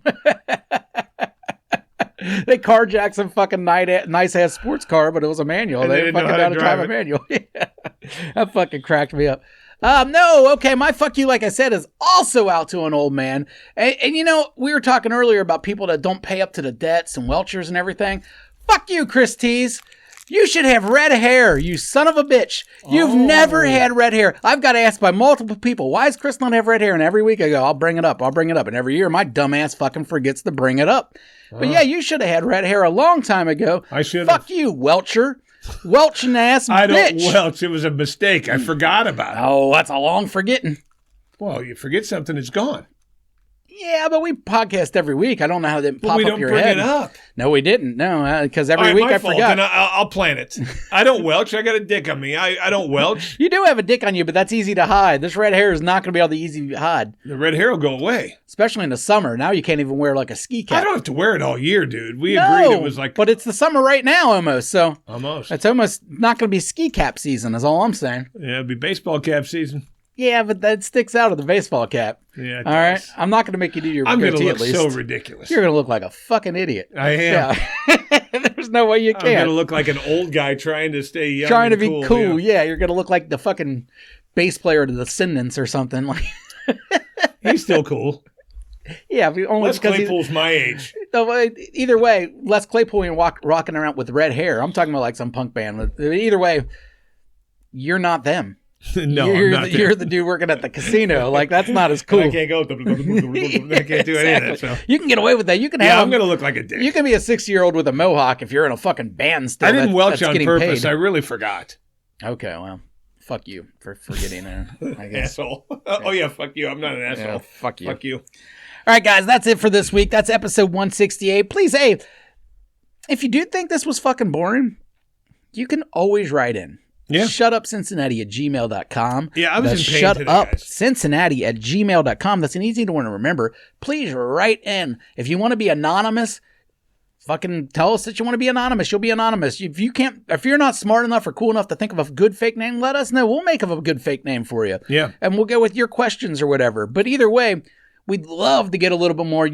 They carjacked some fucking nice-ass sports car, but it was a manual. And They they didn't didn't fucking know know how how to to drive drive a manual. Yeah. That fucking cracked me up. No, okay, my fuck you, like I said, is also out to an old man. And you know, we were talking earlier about people that don't pay up to the debts and welchers and everything. Fuck you, Chris Tees. You should have red hair, you son of a bitch. You've never had red hair. I've got asked by multiple people, why does Chris not have red hair? And every week I go, I'll bring it up. And every year my dumbass fucking forgets to bring it up. But yeah, you should have had red hair a long time ago. I should have. Fuck you, welcher. Welching ass bitch. I don't welch. It was a mistake. I forgot about it. Oh, that's a long forgetting. Well, you forget something, it's gone. Yeah, but we podcast every week. I don't know how that But pop we up don't your bring head. it up. No, we didn't. No, because every All right, week my I fault. forgot. Then I'll plan it. I don't welch. I got a dick on me. I don't welch. You do have a dick on you, but that's easy to hide. This red hair is not going to be all the easy to hide, The red hair will go away. especially in the summer. Now you can't even wear like a ski cap. I don't have to wear it all year, dude. We No, agreed it was like but it's the summer right now almost, so almost. it's almost not going to be ski cap season is all I'm saying. Yeah, it'd be baseball cap season. Yeah, but that sticks out of the baseball cap. Yeah, it All right, does. I'm not going to make you do your I'm going to goatee look at least. so ridiculous. You're going to look like a fucking idiot. I am. Yeah. There's no way you I'm going can. to look like an old guy trying to stay young. Trying to and be cool. Yeah. Yeah, you're going to look like the fucking bass player to the Descendants or something. Like, He's still cool. yeah, only Les because he's. Claypool's my age. Either way, Les Claypool ain't rocking around with red hair. I'm talking about like some punk band. Either way, you're not them. No, you're I'm not there. You're the dude working at the casino. Like, that's not as cool. I can't go. I can't do any of that. So. You can get away with that. You can Yeah, have. I'm going to look like a dick. You can be a 60-year-old with a mohawk if you're in a fucking band still. I didn't that- welch that's on getting purpose. paid. I really forgot. Okay, well, fuck you for forgetting it. I guess. Asshole. Oh, yeah, fuck you. I'm not an asshole. Yeah, fuck you. Fuck you. All right, guys, that's it for this week. That's episode 168. Please, hey, if you do think this was fucking boring, you can always write in. Yeah. Shutupcincinnati@gmail.com. Yeah, I was That's in pain today, guys. shutupcincinnati@gmail.com. That's an easy one to remember. Please write in. If you want to be anonymous, fucking tell us that you want to be anonymous. You'll be anonymous. If you're not smart enough or cool enough to think of a good fake name, let us know. We'll make up a good fake name for you. Yeah. And we'll go with your questions or whatever. But either way, we'd love to get a little bit more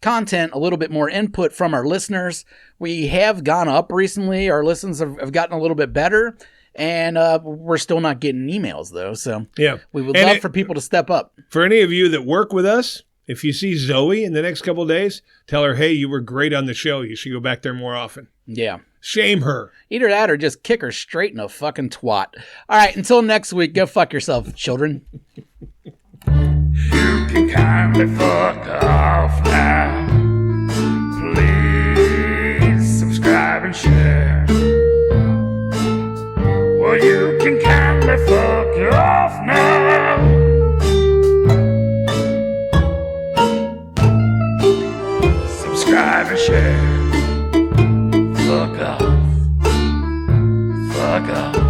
content, a little bit more input from our listeners. We have gone up recently. Our listens have gotten a little bit better. And we're still not getting emails, though. So Yeah. we would And love for people to step up. For any of you that work with us, if you see Zoe in the next couple of days, tell her, hey, you were great on the show. You should go back there more often. Yeah. Shame her. Either that or just kick her straight in a fucking twat. All right, until next week, go fuck yourself, children. You can kindly fuck off now. Please subscribe and share. Well, you can kindly fuck off now. Subscribe and share. Fuck off. Fuck off.